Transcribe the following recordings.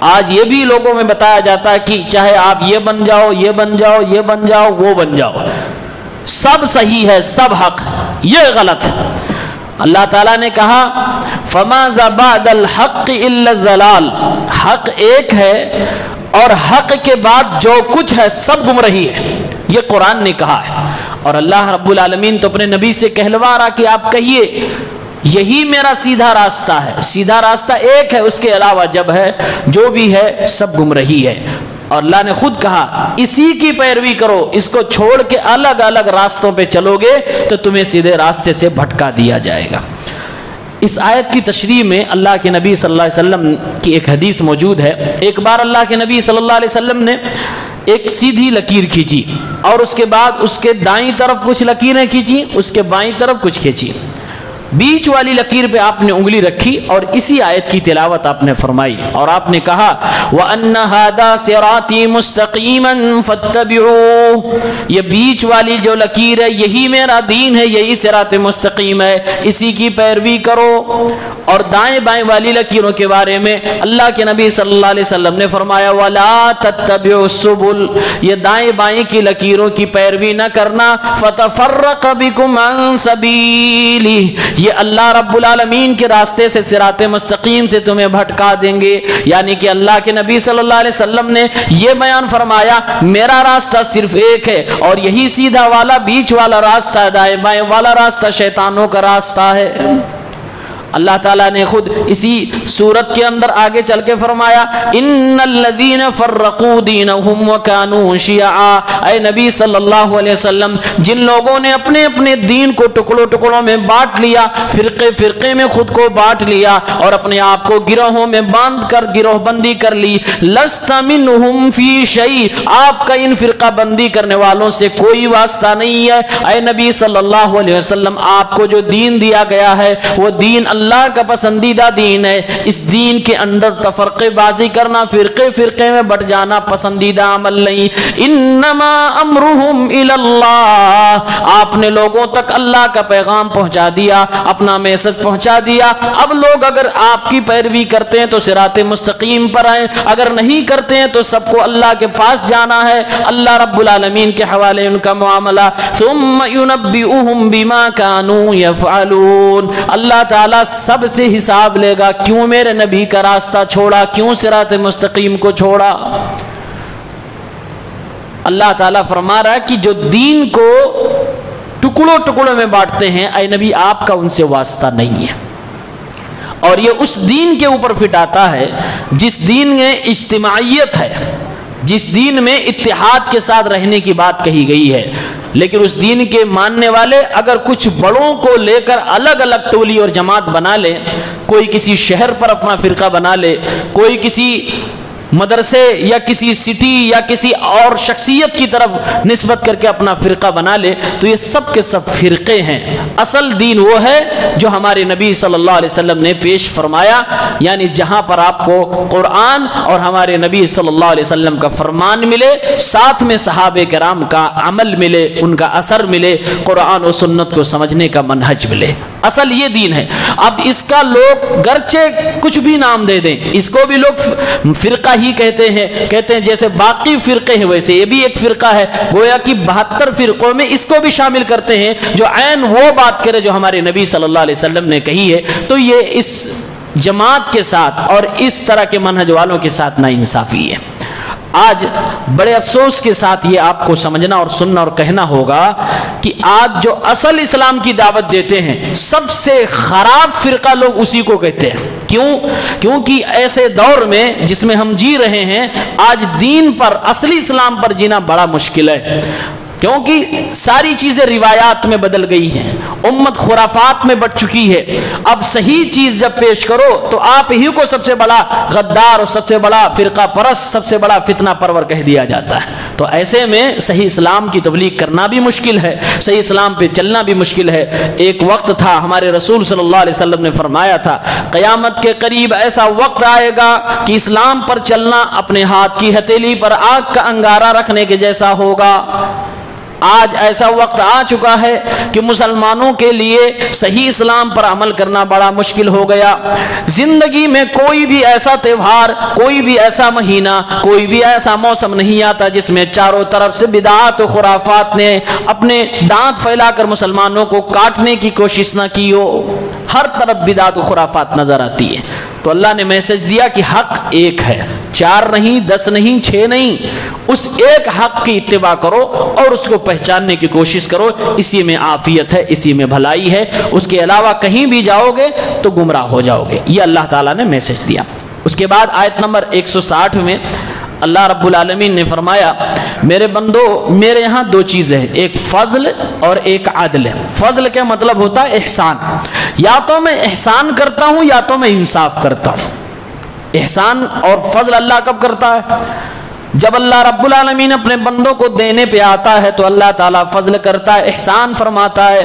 آج یہ بھی لوگوں میں بتایا جاتا ہے کہ چاہے آپ یہ بن جاؤ، یہ بن جاؤ، یہ بن جاؤ، وہ بن جاؤ، سب صحیح ہے، سب حق، یہ غلط ہے۔ اللہ تعالیٰ نے کہا فَمَاذَا بَعْدَ الْحَقِّ إِلَّا الضَّلَالُ، حق ایک ہے اور حق کے بعد جو کچھ ہے سب گمراہی ہے، یہ قرآن نے کہا ہے۔ اور اللہ رب العالمین تو اپنے نبی سے کہلوا رہا کہ آپ کہیے یہی میرا سیدھا راستہ ہے، سیدھا راستہ ایک ہے، اس کے علاوہ جب ہے جو بھی ہے سب گمراہی ہے۔ اور اللہ نے خود کہا اسی کی پیروی کرو، اس کو چھوڑ کے الگ الگ راستوں پہ چلو گے تو تمہیں سیدھے راستے سے بھٹکا دیا جائے گا۔ اس آیت کی تشریح میں اللہ کے نبی صلی اللہ علیہ وسلم کی ایک حدیث موجود ہے۔ ایک بار اللہ کے نبی صلی اللہ علیہ وسلم نے ایک سیدھی لکیر کھینچی اور اس کے بعد اس کے دائیں طرف کچھ لکیریں کھینچی، اس کے بائیں طرف کچھ کھینچی، بیچ والی لکیر پہ آپ نے انگلی رکھی اور اسی آیت کی تلاوت آپ نے فرمائی اور آپ نے کہا وَأَنَّ هَذَا صِرَاطِي مُسْتَقِيمًا فَاتَّبِعُوهُ، یہ بیچ والی جو لکیر ہے یہی میرا دین ہے، یہی صراط مستقیم ہے، اسی کی پیروی کرو۔ اور دائیں بائیں والی لکیروں کے بارے میں اللہ کے نبی صلی اللہ علیہ وسلم نے فرمایا وَلَا تَتَّبِعُوا السُّبُلَ، یہ دائیں بائیں کی لکیروں کی پیروی نہ کرنا، فَتَفَرَّقَ بِكُمْ عَنْ سَبِيلِهِ، یہ اللہ رب العالمین کے راستے سے صراط مستقیم سے تمہیں بھٹکا دیں گے۔ یعنی کہ اللہ کے نبی صلی اللہ علیہ وسلم نے یہ بیان فرمایا میرا راستہ صرف ایک ہے اور یہی سیدھا والا بیچ والا راستہ ہے، دائیں بائیں والا راستہ شیطانوں کا راستہ ہے۔ اللہ تعالیٰ نے خود اسی سورت کے اندر آگے چل کے فرمایا ان الذین فرقوا دینہم وکانوا شیعا، اے نبی صلی اللہ علیہ وسلم جن لوگوں نے اپنے اپنے دین کو ٹکڑوں ٹکڑوں میں بانٹ لیا، فرقے فرقے میں خود کو بانٹ لیا اور اپنے آپ کو گروہوں میں باندھ کر گروہ بندی کر لی، لست منہم فی شیء، آپ کا ان فرقہ بندی کرنے والوں سے کوئی واسطہ نہیں ہے۔ اے نبی صلی اللہ علیہ وسلم آپ کو جو دین دیا گیا ہے وہ دین اللہ کا پسندیدہ دین ہے، اس دین کے اندر تفرقے بازی کرنا، فرقے فرقے میں بٹ جانا پسندیدہ عمل نہیں۔ انما امرہم الی اللہ، آپ نے لوگوں تک اللہ کا پیغام پہنچا دیا، اپنا میسج پہنچا دیا۔ اب لوگ اگر آپ کی پیروی کرتے ہیں تو صراط مستقیم پر آئیں، اگر نہیں کرتے ہیں تو سب کو اللہ کے پاس جانا ہے، اللہ رب العالمین کے حوالے ان کا معاملہ۔ ثم ينبئهم بما كانوا يفعلون، اللہ تعالیٰ سب سے حساب لے گا، کیوں میرے نبی کا راستہ چھوڑا، کیوں صراط مستقیم کو چھوڑا۔ اللہ تعالیٰ فرما رہا ہے کہ جو دین کو ٹکڑوں ٹکڑوں میں بانٹتے ہیں اے نبی آپ کا ان سے واسطہ نہیں ہے، اور یہ اس دین کے اوپر فٹ آتا ہے جس دین میں اجتماعیت ہے، جس دین میں اتحاد کے ساتھ رہنے کی بات کہی گئی ہے۔ لیکن اس دین کے ماننے والے اگر کچھ بڑوں کو لے کر الگ الگ ٹولی اور جماعت بنا لے، کوئی کسی شہر پر اپنا فرقہ بنا لے، کوئی کسی مدرسے یا کسی سٹی یا کسی اور شخصیت کی طرف نسبت کر کے اپنا فرقہ بنا لے، تو یہ سب کے سب فرقے ہیں۔ اصل دین وہ ہے جو ہمارے نبی صلی اللہ علیہ وسلم نے پیش فرمایا، یعنی جہاں پر آپ کو قرآن اور ہمارے نبی صلی اللہ علیہ وسلم کا فرمان ملے، ساتھ میں صحابہ کرام کا عمل ملے، ان کا اثر ملے، قرآن و سنت کو سمجھنے کا منہج ملے، اصل یہ دین ہے۔ اب اس کا لوگ گرچہ کچھ بھی نام دے دیں، اس کو بھی لوگ فرقہ ہی کہتے ہیں جیسے باقی فرقے ہیں ویسے یہ بھی ایک فرقہ ہے، گویا کہ 72 فرقوں میں اس کو بھی شامل کرتے ہیں جو عین وہ بات کرے جو ہمارے نبی صلی اللہ علیہ وسلم نے کہی ہے۔ تو یہ اس جماعت کے ساتھ اور اس طرح کے منہج والوں کے ساتھ ناانصافی ہے۔ آج بڑے افسوس کے ساتھ یہ آپ کو سمجھنا اور سننا اور کہنا ہوگا کہ آج جو اصل اسلام کی دعوت دیتے ہیں سب سے خراب فرقہ لوگ اسی کو کہتے ہیں۔ کیونکہ ایسے دور میں جس میں ہم جی رہے ہیں آج دین پر، اصلی اسلام پر جینا بڑا مشکل ہے، کیونکہ ساری چیزیں روایات میں بدل گئی ہیں، امت خرافات میں بٹ چکی ہے۔ اب صحیح چیز جب پیش کرو تو آپ ہی کو سب سے بڑا غدار اور سب سے بڑا فرقہ پرست، سب سے بڑا فتنہ پرور کہہ دیا جاتا ہے۔ تو ایسے میں صحیح اسلام کی تبلیغ کرنا بھی مشکل ہے، صحیح اسلام پہ چلنا بھی مشکل ہے۔ ایک وقت تھا ہمارے رسول صلی اللہ علیہ وسلم نے فرمایا تھا قیامت کے قریب ایسا وقت آئے گا کہ اسلام پر چلنا اپنے ہاتھ کی ہتھیلی پر آگ کا انگارہ رکھنے کے جیسا ہوگا۔ آج ایسا وقت آ چکا ہے کہ مسلمانوں کے لیے صحیح اسلام پر عمل کرنا بڑا مشکل ہو گیا۔ زندگی میں کوئی بھی ایسا تہوار، کوئی بھی ایسا مہینہ، کوئی بھی ایسا موسم نہیں آتا جس میں چاروں طرف سے بدعات و خرافات نے اپنے دانت پھیلا کر مسلمانوں کو کاٹنے کی کوشش نہ کی ہو۔ ہر طرف بدعات و خرافات نظر آتی ہے۔ تو اللہ نے میسج دیا کہ حق ایک ہے، 4 نہیں، 10 نہیں، 6 نہیں، اس ایک حق کی اتباع کرو اور اس کو پہچاننے کی کوشش کرو، اسی میں عافیت ہے، اسی میں بھلائی ہے، اس کے علاوہ کہیں بھی جاؤ گے تو گمراہ ہو جاؤ گے۔ یہ اللہ تعالیٰ نے میسج دیا۔ اس کے بعد آیت نمبر 160 میں اللہ رب العالمین نے فرمایا میرے بندو میرے یہاں 2 چیزیں ہیں، ایک فضل اور ایک عدل ہے۔ فضل کا مطلب ہوتا ہے احسان، یا تو میں احسان کرتا ہوں یا تو میں انصاف کرتا ہوں۔ احسان اور فضل اللہ کب کرتا ہے؟ جب اللہ رب العالمین اپنے بندوں کو دینے پہ آتا ہے تو اللہ تعالیٰ فضل کرتا ہے، احسان فرماتا ہے۔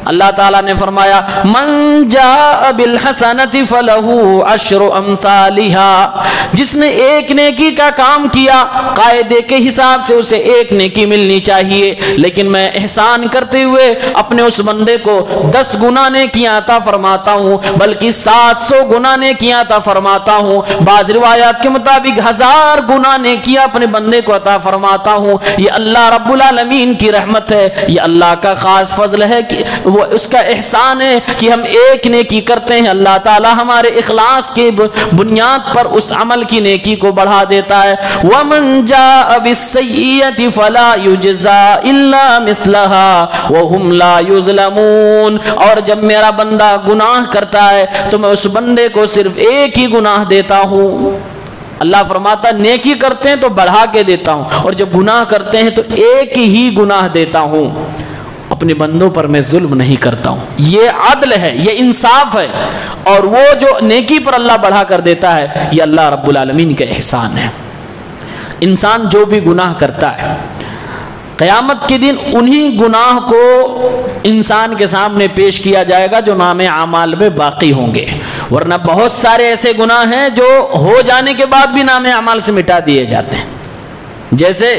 اللہ تعالیٰ نے فرمایا من جاء بالحسنۃ فلہ عشر امثالھا، جس نے ایک نیکی کا کام کیا قاعدے کے حساب سے اسے 1 نیکی ملنی چاہیے، لیکن میں احسان کرتے ہوئے اپنے اس بندے کو 10 گنا نیکیاں عطا فرماتا ہوں، بلکہ 700 گنا نیکیاں عطا فرماتا ہوں، بعض روایات کے مطابق 1000 گنا نیکیاں اپنے بندے کو عطا فرماتا ہوں۔ یہ اللہ رب العالمین کی رحمت ہے، یہ اللہ کا خاص فضل ہے کہ وہ اس کا احسان ہے کہ ہم ایک نیکی کرتے ہیں، اللہ تعالی ہمارے اخلاص کی بنیاد پر اس عمل کی نیکی کو بڑھا دیتا ہے۔ وَمَنْ جَاءَ بِالسَّيِّئَةِ فَلَا يُجْزَى إِلَّا مِثْلَهَا وَهُمْ لَا يُظْلَمُونَ، اور جب میرا بندہ گناہ کرتا ہے تو میں اس بندے کو صرف ایک ہی گناہ دیتا ہوں۔ اللہ فرماتا نیکی کرتے ہیں تو بڑھا کے دیتا ہوں، اور جب گناہ کرتے ہیں تو ایک ہی گناہ دیتا ہوں، اپنے بندوں پر میں ظلم نہیں کرتا ہوں۔ یہ عدل ہے، یہ انصاف ہے، اور وہ جو نیکی پر اللہ بڑھا کر دیتا ہے یہ اللہ رب العالمین کا احسان ہے۔ انسان جو بھی گناہ کرتا ہے قیامت کے دن انہی گناہ کو انسان کے سامنے پیش کیا جائے گا جو نام اعمال میں باقی ہوں گے، ورنہ بہت سارے ایسے گناہ ہیں جو ہو جانے کے بعد بھی نام اعمال سے مٹا دیے جاتے ہیں۔ جیسے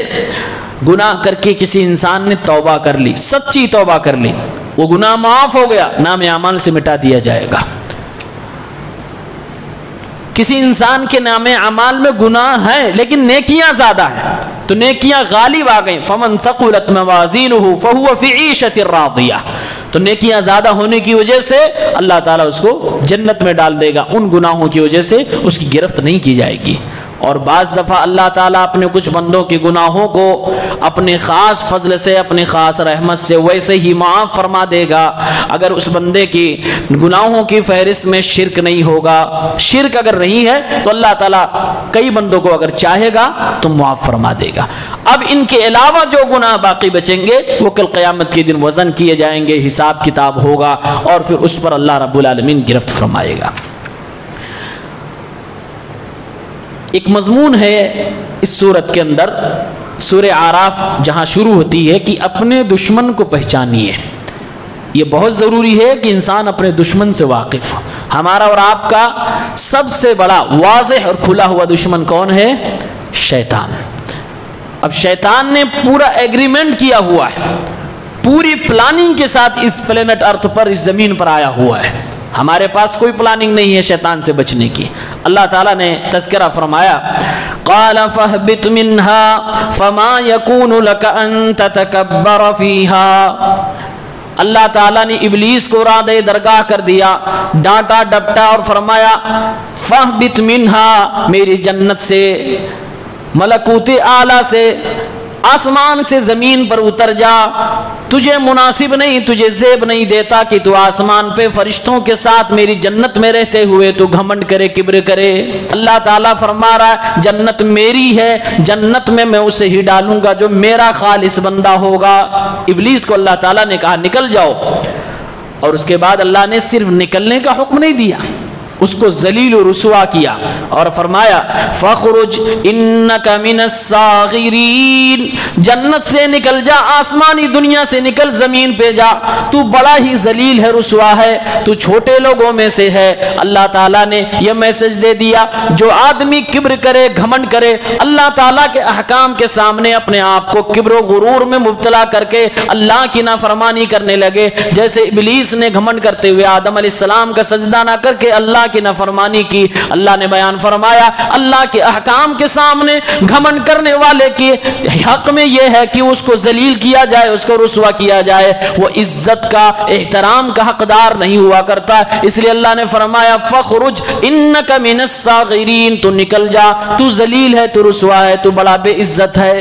گناہ کر کے کسی انسان نے توبہ کر لی، سچی توبہ کر لی، وہ گناہ معاف ہو گیا، نام اعمال سے مٹا دیا جائے گا۔ کسی انسان کے نام اعمال میں گناہ ہے لیکن نیکیاں زیادہ ہیں تو نیکیاں غالب آ گئیں، فمن ثقلت موازینہ فہو فی عیشۃ راضیہ، تو نیکیاں زیادہ ہونے کی وجہ سے اللہ تعالیٰ اس کو جنت میں ڈال دے گا، ان گناہوں کی وجہ سے اس کی گرفت نہیں کی جائے گی۔ اور بعض دفعہ اللہ تعالیٰ اپنے کچھ بندوں کے گناہوں کو اپنے خاص فضل سے، اپنے خاص رحمت سے ویسے ہی معاف فرما دے گا اگر اس بندے کی گناہوں کی فہرست میں شرک نہیں ہوگا۔ شرک اگر نہیں ہے تو اللہ تعالیٰ کئی بندوں کو اگر چاہے گا تو معاف فرما دے گا۔ اب ان کے علاوہ جو گناہ باقی بچیں گے وہ کل قیامت کے دن وزن کیے جائیں گے، حساب کتاب ہوگا، اور پھر اس پر اللہ رب العالمین گرفت فرمائے گا۔ ایک مضمون ہے اس سورت کے اندر، سورہ اعراف جہاں شروع ہوتی ہے کہ اپنے دشمن کو پہچانیے۔ یہ بہت ضروری ہے کہ انسان اپنے دشمن سے واقف ہو۔ ہمارا اور آپ کا سب سے بڑا واضح اور کھلا ہوا دشمن کون ہے؟ شیطان۔ اب شیطان نے پورا ایگریمنٹ کیا ہوا ہے، پوری پلاننگ کے ساتھ اس پلینٹ ارتھ پر، اس زمین پر آیا ہوا ہے۔ ہمارے پاس کوئی پلاننگ نہیں ہے شیطان سے بچنے کی۔ اللہ تعالیٰ نے تذکرہ فرمایا قال فاهبط منها فما يكون لك ان تتكبر فيها، اللہ تعالیٰ نے ابلیس کو راد درگاہ کر دیا، ڈانٹا ڈپٹا اور فرمایا فاهبط منها، میری جنت سے، ملکوت اعلیٰ سے، آسمان سے زمین پر اتر جا، تجھے مناسب نہیں، تجھے زیب نہیں دیتا کہ تو آسمان پہ فرشتوں کے ساتھ میری جنت میں رہتے ہوئے تو گھمنڈ کرے، کبر کرے۔ اللہ تعالیٰ فرما رہا ہے جنت میری ہے، جنت میں میں اسے ہی ڈالوں گا جو میرا خالص بندہ ہوگا۔ ابلیس کو اللہ تعالیٰ نے کہا نکل جاؤ، اور اس کے بعد اللہ نے صرف نکلنے کا حکم نہیں دیا، اس کو ذلیل و رسوا کیا اور فرمایا فخرج انک من الصاغرین، جنت سے نکل جا، آسمانی دنیا سے نکل، زمین پہ جا، تو بڑا ہی ذلیل ہے، رسوا ہے، تو چھوٹے لوگوں میں سے ہے۔ اللہ تعالیٰ نے یہ میسج دے دیا، جو آدمی کبر کرے، گھمنڈ کرے، اللہ تعالیٰ کے احکام کے سامنے اپنے آپ کو کبر و غرور میں مبتلا کر کے اللہ کی نافرمانی کرنے لگے، جیسے ابلیس نے گھمنڈ کرتے ہوئے آدم علیہ السلام کا سجدہ نہ کر کے اللہ کی نافرمانی کی۔ اللہ نے بیان فرمایا اللہ کے احکام کے سامنے گھمنڈ کرنے والے کے حق میں یہ ہے کہ اس کو ذلیل کیا جائے، اس کو رسوا کیا جائے، وہ عزت کا، احترام کا حقدار نہیں ہوا کرتا۔ اس لیے اللہ نے فرمایا فخرج انک من الصاغرین، تو نکل جا، تو ذلیل ہے، تو رسوا ہے، تو بڑا بے عزت ہے۔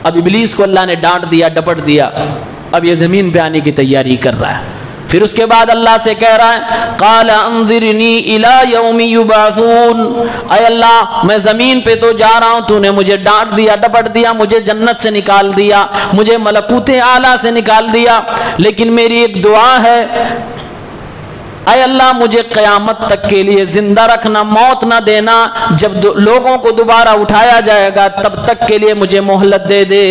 اب ابلیس کو اللہ نے ڈانٹ دیا، ڈپٹ دیا، اب یہ زمین پہ آنے کی تیاری کر رہا ہے۔ پھر اس کے بعد اللہ سے کہہ رہا ہے قال انظرنی الی یوم یبعثون، اے اللہ میں زمین پہ تو جا رہا ہوں، تو نے مجھے ڈانٹ دیا، ڈپٹ دیا، مجھے جنت سے نکال دیا، مجھے ملکوت اعلیٰ سے نکال دیا، لیکن میری ایک دعا ہے، اے اللہ مجھے قیامت تک کے لیے زندہ رکھنا، موت نہ دینا، جب لوگوں کو دوبارہ اٹھایا جائے گا تب تک کے لیے مجھے مہلت دے دے۔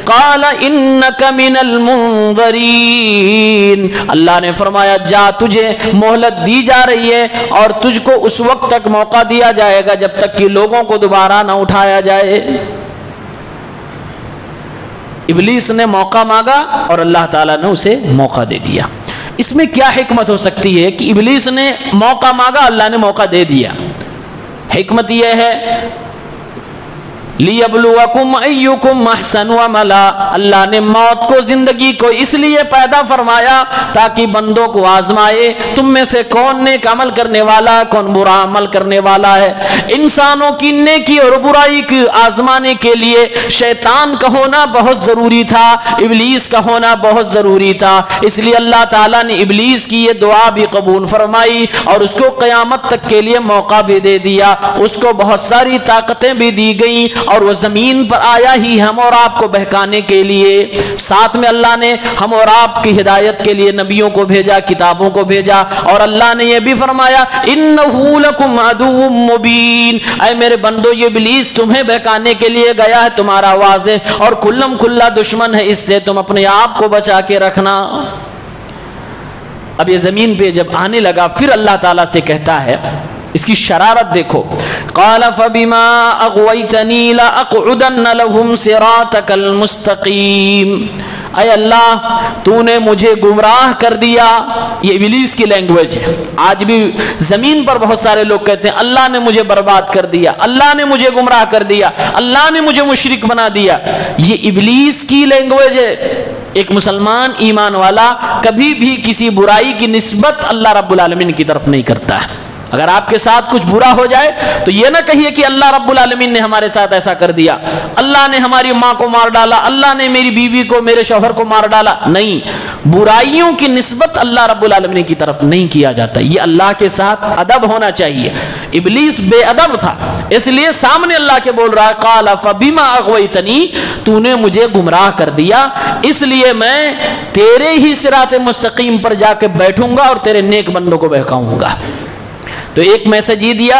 قال انک من المنظرین، اللہ نے فرمایا جا، تجھے مہلت دی جا رہی ہے اور تجھ کو اس وقت تک موقع دیا جائے گا جب تک کہ لوگوں کو دوبارہ نہ اٹھایا جائے۔ ابلیس نے موقع مانگا اور اللہ تعالیٰ نے اسے موقع دے دیا۔ اس میں کیا حکمت ہو سکتی ہے کہ ابلیس نے موقع مانگا، اللہ نے موقع دے دیا؟ حکمت یہ ہے لِيَبْلُوَكُمْ أَيُّكُمْ أَحْسَنُ عَمَلًا، اللہ نے موت کو، زندگی کو اس لیے پیدا فرمایا تاکہ بندوں کو آزمائے تم میں سے کون نیک عمل کرنے والا ہے، کون برا عمل کرنے والا ہے۔ انسانوں کی نیکی اور برائی کی آزمانے کے لیے شیطان کا ہونا بہت ضروری تھا، ابلیس کا ہونا بہت ضروری تھا، اس لیے اللہ تعالیٰ نے ابلیس کی یہ دعا بھی قبول فرمائی اور اس کو قیامت تک کے لیے موقع بھی دے دیا، اس کو بہت ساری طاقتیں بھی دی گئیں اور وہ زمین پر آیا ہی ہم اور آپ کو بہکانے کے لیے۔ ساتھ میں اللہ نے ہم اور آپ کی ہدایت کے لیے نبیوں کو بھیجا، کتابوں کو بھیجا، اور اللہ نے یہ بھی فرمایا انہ لکم عدو مبین، اے میرے بندو یہ ابلیس تمہیں بہکانے کے لیے گیا ہے، تمہارا واضح اور کھلم کھلا دشمن ہے، اس سے تم اپنے آپ کو بچا کے رکھنا۔ اب یہ زمین پہ جب آنے لگا پھر اللہ تعالیٰ سے کہتا ہے، اس کی شرارت دیکھو، قال فبما اغويتني لاقعدن لهم صراطك المستقيم، اے اللہ تو نے مجھے گمراہ کر دیا۔ یہ ابلیس کی لینگویج ہے، آج بھی زمین پر بہت سارے لوگ کہتے ہیں اللہ نے مجھے برباد کر دیا، اللہ نے مجھے گمراہ کر دیا، اللہ نے مجھے مشرک بنا دیا، یہ ابلیس کی لینگویج ہے۔ ایک مسلمان ایمان والا کبھی بھی کسی برائی کی نسبت اللہ رب العالمین کی طرف نہیں کرتا ہے۔ اگر آپ کے ساتھ کچھ برا ہو جائے تو یہ نہ کہیے کہ اللہ رب العالمین نے ہمارے ساتھ ایسا کر دیا، اللہ نے ہماری ماں کو مار ڈالا، اللہ نے میری بیوی کو، میرے شوہر کو مار ڈالا، نہیں، برائیوں کی نسبت اللہ رب العالمین کی طرف نہیں کیا جاتا، یہ اللہ کے ساتھ ادب ہونا چاہیے۔ ابلیس بے ادب تھا، اس لیے سامنے اللہ کے بول رہا ہے قال فبما اغویتنی، تو نے مجھے گمراہ کر دیا، اس لیے میں تیرے ہی صراط مستقیم پر جا کے بیٹھوں گا اور تیرے نیک بندوں کو بہکاؤں گا۔ تو ایک میسج یہ دیا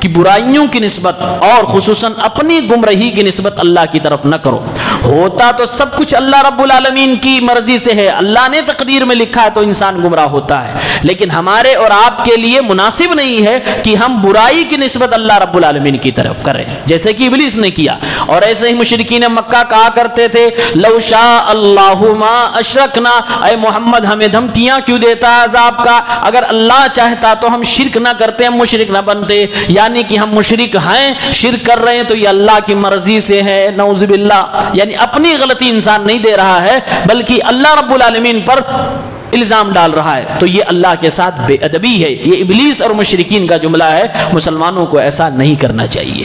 کہ برائیوں کی نسبت اور خصوصاً اپنی گمراہی کی نسبت اللہ کی طرف نہ کرو۔ ہوتا تو سب کچھ اللہ رب العالمین کی مرضی سے ہے، اللہ نے تقدیر میں لکھا ہے تو انسان گمراہ ہوتا ہے، لیکن ہمارے اور آپ کے لیے مناسب نہیں ہے کہ ہم برائی کی نسبت اللہ رب العالمین کی طرف کریں، جیسے کہ ابلیس نے کیا۔ اور ایسے ہی مشرکین مکہ کہا کرتے تھے لو شاء اللہ ما اشرکنا، اے محمد ہمیں دھمکیاں کیوں دیتا ہے عذاب کا، اگر اللہ چاہتا تو ہم شرک نہ کرتے، ہم مشرک نہ بنتے، یعنی کہ ہم مشرک ہیں، شرک کر رہے ہیں تو یہ اللہ کی مرضی سے ہے، نعوذ باللہ، یعنی اپنی غلطی انسان نہیں دے رہا ہے بلکہ اللہ رب العالمین پر الزام ڈال رہا ہے، تو یہ اللہ کے ساتھ بے ادبی ہے۔ یہ ابلیس اور مشرکین کا جملہ ہے، مسلمانوں کو ایسا نہیں کرنا چاہیے۔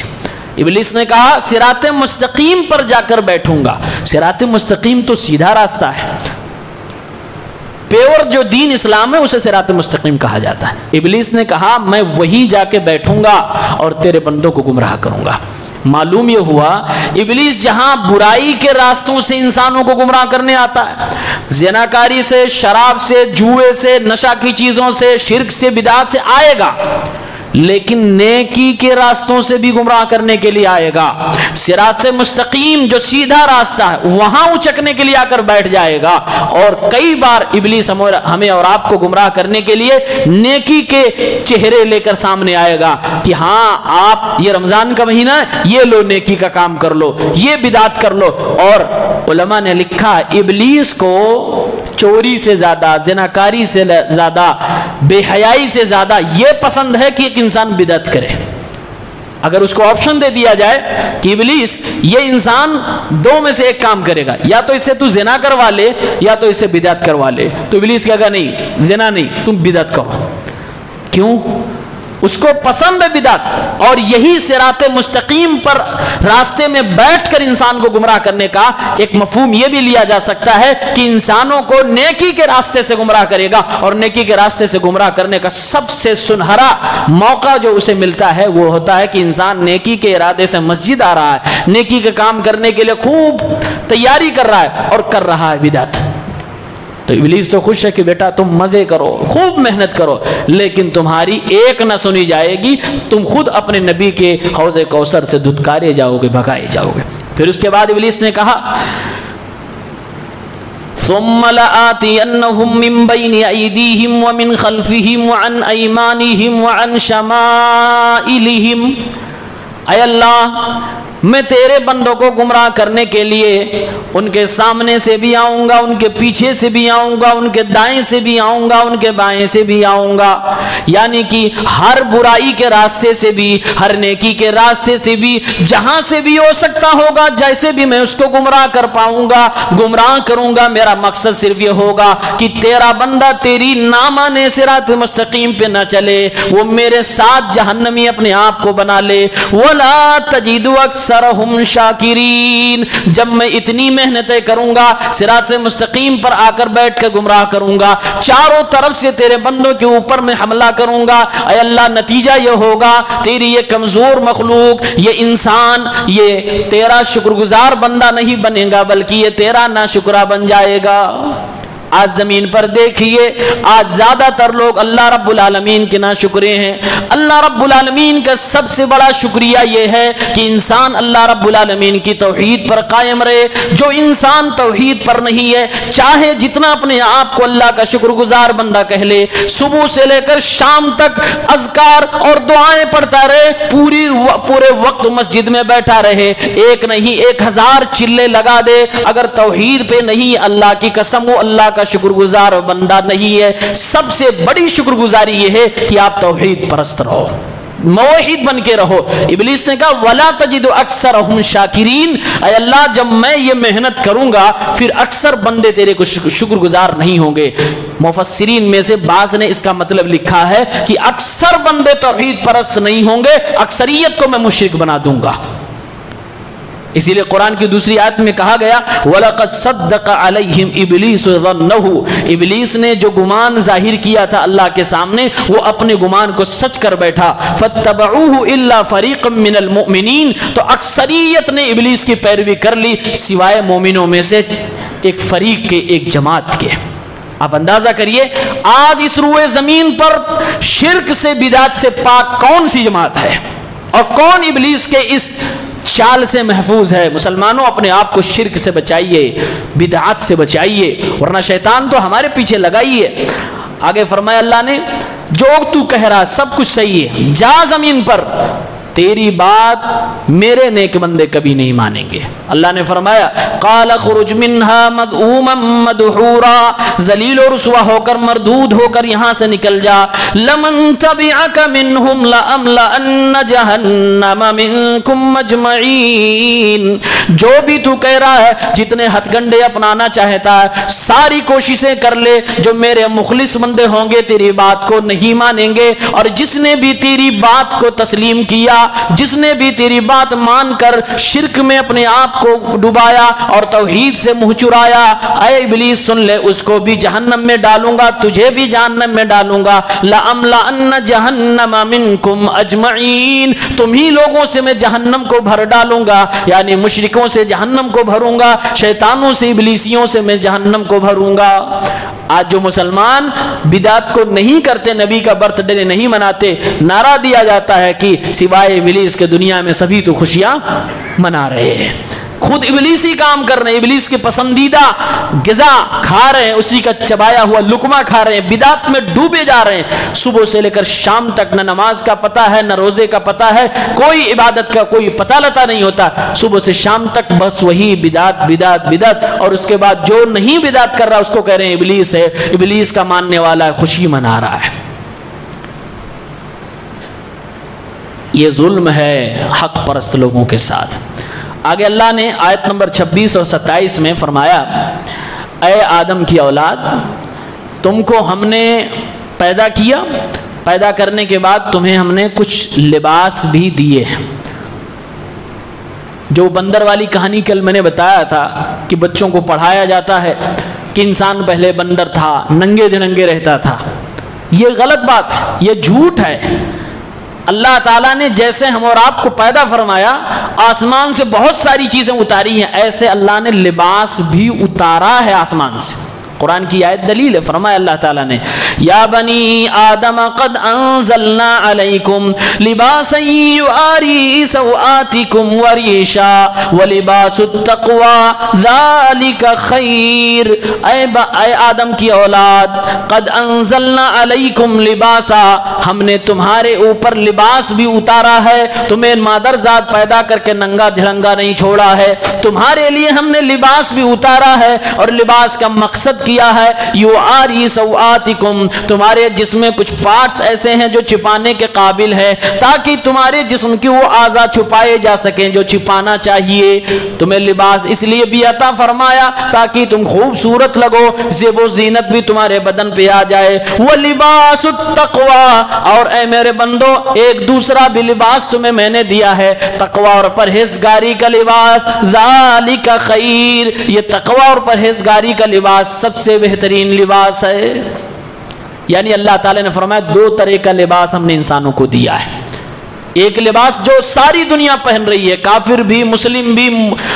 ابلیس نے کہا صراط مستقیم پر جا کر بیٹھوں گا، صراط مستقیم تو سیدھا راستہ ہے، پیور جو دین اسلام ہے اسے صراط مستقیم کہا جاتا ہے۔ ابلیس نے کہا میں وہیں جا کے بیٹھوں گا اور تیرے بندوں کو گمراہ کروں گا۔ معلوم یہ ہوا ابلیس جہاں برائی کے راستوں سے انسانوں کو گمراہ کرنے آتا ہے، زناکاری سے، شراب سے، جوئے سے، نشہ کی چیزوں سے، شرک سے، بدعات سے آئے گا، لیکن نیکی کے راستوں سے بھی گمراہ کرنے کے لیے آئے گا۔ صراط مستقیم جو سیدھا راستہ ہے وہاں اچکنے کے لیے آ کر بیٹھ جائے گا، اور کئی بار ابلیس ہمیں اور آپ کو گمراہ کرنے کے لیے نیکی کے چہرے لے کر سامنے آئے گا کہ ہاں آپ یہ رمضان کا مہینہ ہے، یہ لو نیکی کا کام کر لو، یہ بدعت کر لو۔ اور علماء نے لکھا ابلیس کو چوری سے زیادہ، زناکاری سے زیادہ، بے حیائی سے زیادہ یہ پسند ہے کہ ایک انسان بدعت کرے۔ اگر اس کو آپشن دے دیا جائے کہ ابلیس یہ انسان دو میں سے ایک کام کرے گا، یا تو اس سے تو زنا کروا لے یا تو اس سے بدعت کروا لے، تو ابلیس کہے گا نہیں، زنا نہیں، تم بدعت کرو۔ کیوں؟ اس کو پسند ہے بدعت، اور یہی صراط مستقیم پر راستے میں بیٹھ کر انسان کو گمراہ کرنے کا ایک مفہوم یہ بھی لیا جا سکتا ہے کہ انسانوں کو نیکی کے راستے سے گمراہ کرے گا، اور نیکی کے راستے سے گمراہ کرنے کا سب سے سنہرا موقع جو اسے ملتا ہے وہ ہوتا ہے کہ انسان نیکی کے ارادے سے مسجد آ رہا ہے، نیکی کا کام کرنے کے لیے خوب تیاری کر رہا ہے اور کر رہا ہے بدعت، تو ابلیس تو خوش ہے کہ بیٹا تم مزے کرو، خوب محنت کرو، لیکن تمہاری ایک نہ سنی جائے گی، تم خود اپنے نبی کے حوض کوثر سے دھتکارے جاؤ گے، بھگائے جاؤ گے۔ پھر اس کے بعد ابلیس نے کہا ثم لآتینہم من بین ایدیہم ومن خلفہم وعن ایمانہم وعن شمائلہم، اے اللہ میں تیرے بندوں کو گمراہ کرنے کے لیے ان کے سامنے سے بھی آؤں گا، ان کے پیچھے سے بھی آؤں گا، ان کے دائیں سے بھی آؤں گا، ان کے بائیں سے بھی آؤں گا، یعنی کہ ہر برائی کے راستے سے بھی، ہر نیکی کے راستے سے بھی، جہاں سے بھی ہو سکتا ہوگا، جیسے بھی میں اس کو گمراہ کر پاؤں گا گمراہ کروں گا۔ میرا مقصد صرف یہ ہوگا کہ تیرا بندہ تیری نامانے صراط مستقیم پہ نہ چلے، وہ میرے ساتھ جہنمی اپنے آپ کو بنا لے۔ وَلَا تَجِدُ أَكْثَرَهُمْ شَاكِرِينَ، جب میں اتنی محنتیں کروں گا، صراط مستقیم پر آ کر بیٹھ کر گمراہ کروں گا، چاروں طرف سے تیرے بندوں کے اوپر میں حملہ کروں گا، اے اللہ نتیجہ یہ ہوگا تیری یہ کمزور مخلوق، یہ انسان، یہ تیرا شکر گزار بندہ نہیں بنے گا، بلکہ یہ تیرا ناشکرہ بن جائے گا۔ آج زمین پر دیکھیے، آج زیادہ تر لوگ اللہ رب العالمین کے ناشکرے ہیں۔ اللہ رب العالمین کا سب سے بڑا شکریہ یہ ہے کہ انسان اللہ رب العالمین کی توحید پر قائم رہے۔ جو انسان توحید پر نہیں ہے، چاہے جتنا اپنے آپ کو اللہ کا شکر گزار بندہ کہہ لے، صبح سے لے کر شام تک اذکار اور دعائیں پڑھتا رہے، پورے وقت مسجد میں بیٹھا رہے، ایک نہیں 1000 چلے لگا دے، اگر توحید پہ نہیں، اللہ کی قسم وہ اللہ کا شکر گزار بندہ نہیں ہے۔ سب سے بڑی شکر گزاری یہ ہے کہ آپ توحید پرست رہو، موحد بن کے رہو۔ ابلیس نے کہا وَلَا تَجِدُ أَكْثَرَهُمْ شَاكِرِينَ، اے اللہ جب میں یہ محنت کروں گا پھر اکثر بندے تیرے کو شکر گزار نہیں ہوں گے۔ مفسرین میں سے بعض نے اس کا مطلب لکھا ہے کہ اکثر بندے توحید پرست نہیں ہوں گے، اکثریت کو میں مشرک بنا دوں گا۔ اسی لیے قرآن کی دوسری آیت میں کہا گیا وَلَقَدْ صَدَّقَ عَلَيْهِمْ إِبْلِيسُ ظَنَّهُ، ابلیس نے جو گمان ظاہر کیا تھا اللہ کے سامنے، وہ اپنے گمان کو سچ کر بیٹھا۔ فَاتَّبَعُوهُ إِلَّا فَرِيقًا مِّنَ الْمُؤْمِنِينَ، تو اکثریت نے ابلیس کی پیروی کر لی سوائے مومنوں میں سے ایک فریق کے، ایک جماعت کے۔ آپ اندازہ کریے آج اس روئے زمین پر شرک سے، بدعت سے پاک کون سی جماعت ہے، اور کون ابلیس کے اس چال سے محفوظ ہے؟ مسلمانوں اپنے آپ کو شرک سے بچائیے، بدعات سے بچائیے، ورنہ شیطان تو ہمارے پیچھے لگائیے۔ آگے فرمایا اللہ نے جو تو کہہ رہا سب کچھ صحیح ہے، جا زمین پر، تیری بات میرے نیک بندے کبھی نہیں مانیں گے۔ اللہ نے فرمایا قال اخرج منها مذءوما مدحورا، ذلیل و رسوا ہو کر، مردود ہو کر یہاں سے نکل جا۔ لمن تبعك منهم لأملأن جہنم منكم اجمعین، جو بھی تو کہہ رہا ہے، جتنے ہتھ گنڈے اپنانا چاہتا ہے، ساری کوششیں کر لے، جو میرے مخلص بندے ہوں گے تیری بات کو نہیں مانیں گے، اور جس نے بھی تیری بات کو تسلیم کیا جس نے بھی تیری بات مان کر شرک میں اپنے آپ کو ڈبایا اور توحید سے منہ چرایا، اے ابلیس سن لے، اس کو بھی جہنم میں ڈالوں گا، تجھے بھی جہنم میں ڈالوں گا۔ لَأَمْلَأَنَّ جَهَنَّمَ مِنْكُمْ أَجْمَعِينَ، تمہیں لوگوں سے میں جہنم کو بھر ڈالوں گا، یعنی مشرکوں سے جہنم کو بھروں گا، شیطانوں سے ابلیسیوں سے میں جہنم کو بھروں گا۔ آج جو مسلمان بدعت کو نہیں کرتے، نبی کا برتھ ڈے نہیں مناتے، نعرہ دیا جاتا ہے کہ سوائے ابلیس کے دنیا میں سبھی تو خوشیاں منا رہے ہیں، خود ابلیسی کام کر رہے ہیں، ابلیس کے پسندیدہ غذا کھا رہے ہیں، اسی کا چبایا ہوا لقمہ کھا رہے ہیں، بدعت میں ڈوبے جا رہے ہیں، صبح سے لے کر شام تک نہ نماز کا پتہ ہے، نہ روزے کا پتہ ہے، کوئی عبادت کا کوئی پتہ لتا نہیں ہوتا، صبح سے شام تک بس وہی بدعت بدعت بدعت، اور اس کے بعد جو نہیں بدعت کر رہا اس کو کہہ رہے ہیں ابلیس ہے، ابلیس کا ماننے والا ہے، خوشی منا رہا ہے۔ یہ ظلم ہے حق پرست لوگوں کے ساتھ۔ آگے اللہ نے آیت نمبر 26 اور 27 میں فرمایا، اے آدم کی اولاد، تم کو ہم نے پیدا کیا، پیدا کرنے کے بعد تمہیں ہم نے کچھ لباس بھی دیے ہیں۔ جو بندر والی کہانی کل میں نے بتایا تھا کہ بچوں کو پڑھایا جاتا ہے کہ انسان پہلے بندر تھا، ننگے دھننگے رہتا تھا، یہ غلط بات ہے، یہ جھوٹ ہے۔ اللہ تعالیٰ نے جیسے ہم اور آپ کو پیدا فرمایا، آسمان سے بہت ساری چیزیں اتاری ہیں، ایسے اللہ نے لباس بھی اتارا ہے آسمان سے۔ قرآن کی آیت دلیل ہے، فرمایا اللہ تعالیٰ نے، یا بنی آدم قد انزلنا علیکم لباسا یواری سوآتکم وریشا ولباس التقوی ذالک خیر۔ اے آدم کی اولاد، قد انزلنا علیکم لباسا، ہم نے تمہارے اوپر لباس بھی اتارا ہے، تمہیں مادرزاد پیدا کر کے ننگا دھڑنگا نہیں چھوڑا ہے، تمہارے لیے ہم نے لباس بھی اتارا ہے، اور لباس کا مقصد کیا ہے، یواری سوآتکم، تمہارے جسم میں کچھ پارٹس ایسے ہیں جو چھپانے کے قابل ہے، تاکہ تمہارے جسم کی وہ اعضاء چھپائے جا سکیں جو چھپانا چاہیے۔ تمہیں لباس اس لیے بھی عطا فرمایا تاکہ تم خوبصورت لگو، زیب و زینت بھی تمہارے بدن پہ آ جائے۔ وَلِبَاسُ التَّقْوَى، اور اے میرے بندو ایک دوسرا بھی لباس تمہیں میں نے دیا ہے، تقوی اور پرہیزگاری کا لباس، ذالک خیر، یہ تقوی اور پرہیزگاری کا لباس سب سے بہترین لباس ہے۔ یعنی اللہ تعالیٰ نے فرمایا دو طرح کا لباس ہم نے انسانوں کو دیا ہے، ایک لباس جو ساری دنیا پہن رہی ہے، کافر بھی، مسلم بھی،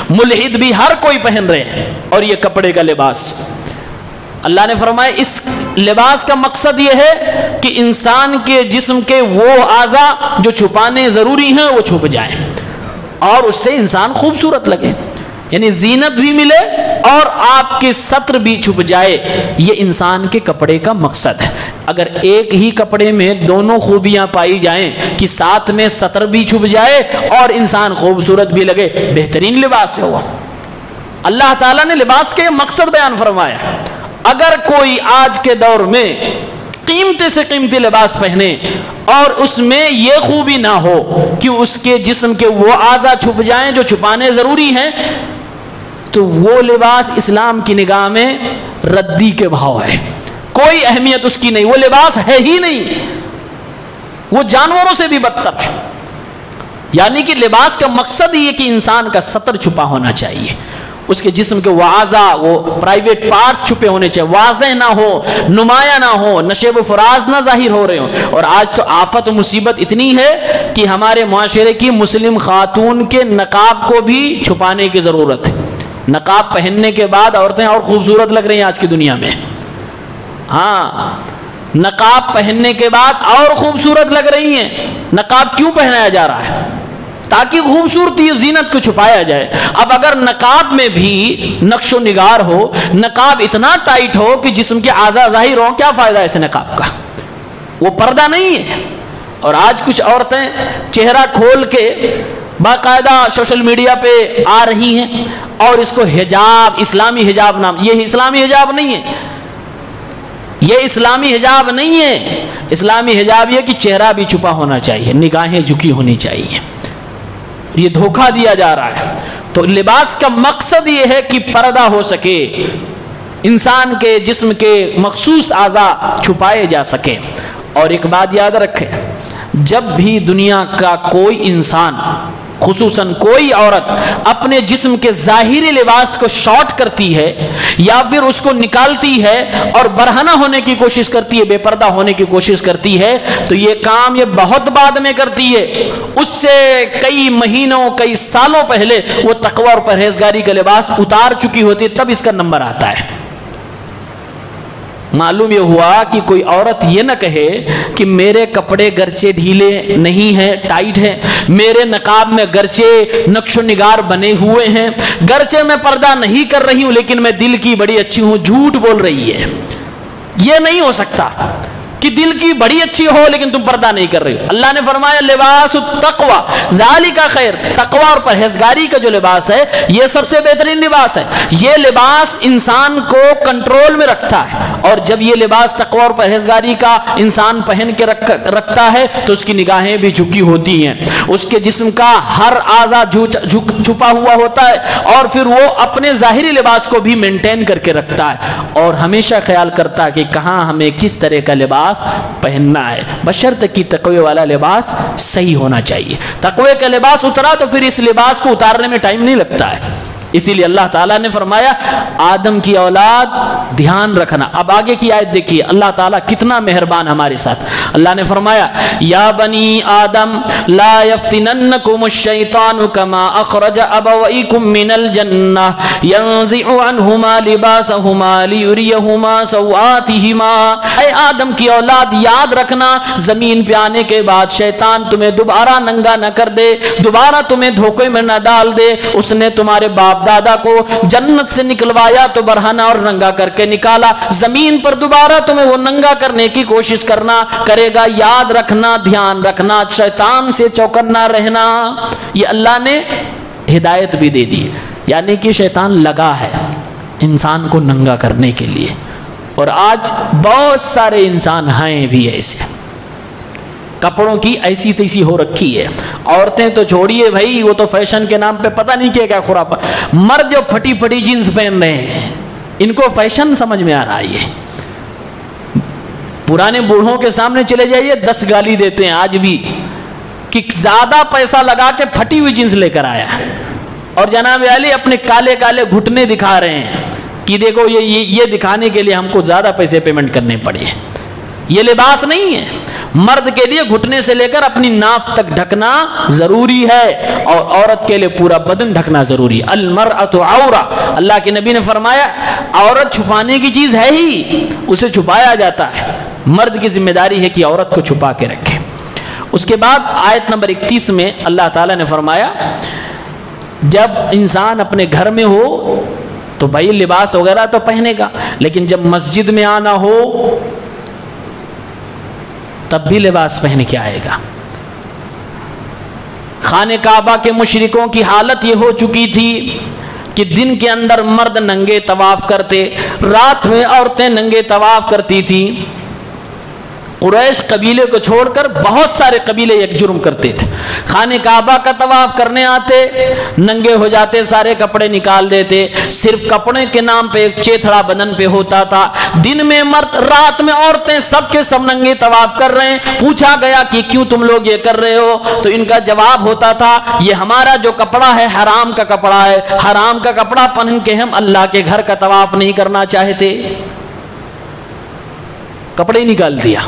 ملحد بھی، ہر کوئی پہن رہے ہیں، اور یہ کپڑے کا لباس۔ اللہ نے فرمایا اس لباس کا مقصد یہ ہے کہ انسان کے جسم کے وہ اعضاء جو چھپانے ضروری ہیں وہ چھپ جائیں، اور اس سے انسان خوبصورت لگے، یعنی زینت بھی ملے اور آپ کے ستر بھی چھپ جائے، یہ انسان کے کپڑے کا مقصد ہے۔ اگر ایک ہی کپڑے میں دونوں خوبیاں پائی جائیں کہ ساتھ میں ستر بھی چھپ جائے اور انسان خوبصورت بھی لگے، بہترین لباس سے ہوا۔ اللہ تعالیٰ نے لباس کے مقصد بیان فرمایا۔ اگر کوئی آج کے دور میں قیمتی سے قیمتی لباس پہنے اور اس میں یہ خوبی نہ ہو کہ اس کے جسم کے وہ اعضاء چھپ جائیں جو چھپانے ضروری ہیں، تو وہ لباس اسلام کی نگاہ میں ردی کے بھاؤ ہے، کوئی اہمیت اس کی نہیں، وہ لباس ہے ہی نہیں، وہ جانوروں سے بھی بدتر ہے۔ یعنی کہ لباس کا مقصد یہ کہ انسان کا ستر چھپا ہونا چاہیے، اس کے جسم کے وہ اعضاء، وہ پرائیویٹ پارٹس چھپے ہونے چاہیے، واضح نہ ہو، نمایاں نہ ہو، نشیب و فراز نہ ظاہر ہو رہے ہوں۔ اور آج تو آفت و مصیبت اتنی ہے کہ ہمارے معاشرے کی مسلم خاتون کے نقاب کو بھی چھپانے کی ضرورت ہے۔ نقاب پہننے کے بعد عورتیں اور خوبصورت لگ رہی ہیں آج کی دنیا میں، ہاں، نقاب پہننے کے بعد اور خوبصورت لگ رہی ہیں۔ نقاب کیوں پہنایا جا رہا ہے؟ تاکہ خوبصورتی زینت کو چھپایا جائے۔ اب اگر نقاب میں بھی نقش و نگار ہو، نقاب اتنا ٹائٹ ہو کہ جسم کے اعضاء ظاہر ہوں، کیا فائدہ ہے اس نقاب کا؟ وہ پردہ نہیں ہے۔ اور آج کچھ عورتیں چہرہ کھول کے باقاعدہ سوشل میڈیا پہ آ رہی ہیں اور اس کو حجاب، اسلامی حجاب نام، یہ اسلامی حجاب نہیں ہے، یہ اسلامی حجاب نہیں ہے۔ اسلامی حجاب یہ کہ چہرہ بھی چھپا ہونا چاہیے، نگاہیں جھکی ہونی چاہیے، یہ دھوکہ دیا جا رہا ہے۔ تو لباس کا مقصد یہ ہے کہ پردہ ہو سکے، انسان کے جسم کے مخصوص اعضاء چھپائے جا سکے۔ اور ایک بات یاد رکھیں، جب بھی دنیا کا کوئی انسان خصوصاً کوئی عورت اپنے جسم کے ظاہری لباس کو شارٹ کرتی ہے یا پھر اس کو نکالتی ہے اور برہنہ ہونے کی کوشش کرتی ہے، بے پردہ ہونے کی کوشش کرتی ہے، تو یہ کام یہ بہت بعد میں کرتی ہے، اس سے کئی مہینوں کئی سالوں پہلے وہ تقوی اور پرہیزگاری کا لباس اتار چکی ہوتی ہے، تب اس کا نمبر آتا ہے۔ معلوم یہ ہوا کہ کوئی عورت یہ نہ کہے کہ میرے کپڑے گرچہ ڈھیلے نہیں ہیں، ٹائٹ ہیں، میرے نقاب میں گرچہ نقش و نگار بنے ہوئے ہیں، گرچہ میں پردہ نہیں کر رہی ہوں لیکن میں دل کی بڑی اچھی ہوں، جھوٹ بول رہی ہے۔ یہ نہیں ہو سکتا کہ دل کی بڑی اچھی ہو لیکن تم پردہ نہیں کر رہی ہو۔ اللہ نے فرمایا لباس التقوی ذالک خیر، تقوی اور پرہیزگاری کا جو لباس ہے یہ سب سے بہترین لباس ہے۔ یہ لباس انسان کو کنٹرول میں رکھتا ہے، اور جب یہ لباس تقوی اور پرہیزگاری کا انسان پہن کے رکھتا ہے تو اس کی نگاہیں بھی جھکی ہوتی ہیں، اس کے جسم کا ہر اعضا چھپا ہوا ہوتا ہے، اور پھر وہ اپنے ظاہری لباس کو بھی مینٹین کر کے رکھتا ہے اور ہمیشہ خیال کرتا ہے کہ کہاں ہمیں کس طرح کا لباس پہننا ہے، بشرط کہ تقوی والا لباس صحیح ہونا چاہیے۔ تقوی کا لباس اترا تو پھر اس لباس کو اتارنے میں ٹائم نہیں لگتا ہے، اسی لیے اللہ تعالیٰ نے فرمایا آدم کی اولاد دھیان رکھنا۔ اب آگے کی آیت دیکھیے، اللہ تعالیٰ کتنا مہربان ہمارے ساتھ۔ اللہ نے فرمایا یا بنی آدم لا یفتننکم الشیطان کما اخرج ابویکم من الجنہ ینزع عنہما لباسہما لیریہما سوآتہما۔ اے آدم کی اولاد یاد رکھنا، زمین پہ آنے کے بعد شیطان تمہیں دوبارہ ننگا نہ کر دے، دوبارہ تمہیں دھوکے میں نہ ڈال دے۔ اس نے تمہارے باپ دادا کو جنت سے نکلوایا تو برہنہ اور ننگا کر کے نکالا، زمین پر دوبارہ تمہیں وہ ننگا کرنے کی کوشش کرے گا۔ یاد رکھنا، دھیان رکھنا، شیطان سے چوکنا رہنا۔ یہ اللہ نے ہدایت بھی دے دی، یعنی کہ شیطان لگا ہے انسان کو ننگا کرنے کے لیے، اور آج بہت سارے انسان ہیں بھی ایسے، کپڑوں کی ایسی تیسی ہو رکھی ہے۔ عورتیں تو چھوڑیے بھائی، وہ تو فیشن کے نام پہ پتہ نہیں کیا خرافات۔ مرد جو پھٹی پھٹی جینس پہن رہے ہیں ان کو فیشن سمجھ میں آ رہا ہے۔ پرانے بوڑھوں کے سامنے چلے جائیے 10 گالی دیتے ہیں آج بھی کہ زیادہ پیسہ لگا کے پھٹی ہوئی جینس لے کر آیا، اور جناب علی اپنے کالے کالے گھٹنے دکھا رہے ہیں کہ دیکھو یہ دکھانے کے لیے ہم کو زیادہ پیسے پیمنٹ کرنے پڑے۔ یہ لباس نہیں ہے، مرد کے لیے گھٹنے سے لے کر اپنی ناف تک ڈھکنا ضروری ہے، اور عورت کے لیے پورا بدن ڈھکنا ضروری ہے۔ المرأۃ عورہ، اللہ کے نبی نے فرمایا عورت چھپانے کی چیز ہے ہی، اسے چھپایا جاتا ہے، مرد کی ذمہ داری ہے کہ عورت کو چھپا کے رکھے۔ اس کے بعد آیت نمبر 31 میں اللہ تعالیٰ نے فرمایا جب انسان اپنے گھر میں ہو تو بھائی لباس وغیرہ تو پہنے گا، لیکن جب مسجد میں آنا ہو تب بھی لباس پہن کے آئے گا۔ خانہ کعبہ کے مشرکوں کی حالت یہ ہو چکی تھی کہ دن کے اندر مرد ننگے طواف کرتے، رات میں عورتیں ننگے طواف کرتی تھی۔ قریش قبیلے کو چھوڑ کر بہت سارے قبیلے یک جرم کرتے تھے، خانہ کعبہ کا طواف کرنے آتے، ننگے ہو جاتے، سارے کپڑے نکال دیتے، صرف کپڑے کے نام پہ ایک چیتھڑا بدن پہ ہوتا تھا۔ دن میں مرد، رات میں عورتیں، سب کے سب ننگے طواف کر رہے ہیں۔ پوچھا گیا کہ کیوں تم لوگ یہ کر رہے ہو، تو ان کا جواب ہوتا تھا یہ ہمارا جو کپڑا ہے حرام کا کپڑا ہے، حرام کا کپڑا پہن کے ہم اللہ کے گھر کا طواف نہیں کرنا چاہتے۔ کپڑے نکال دیا۔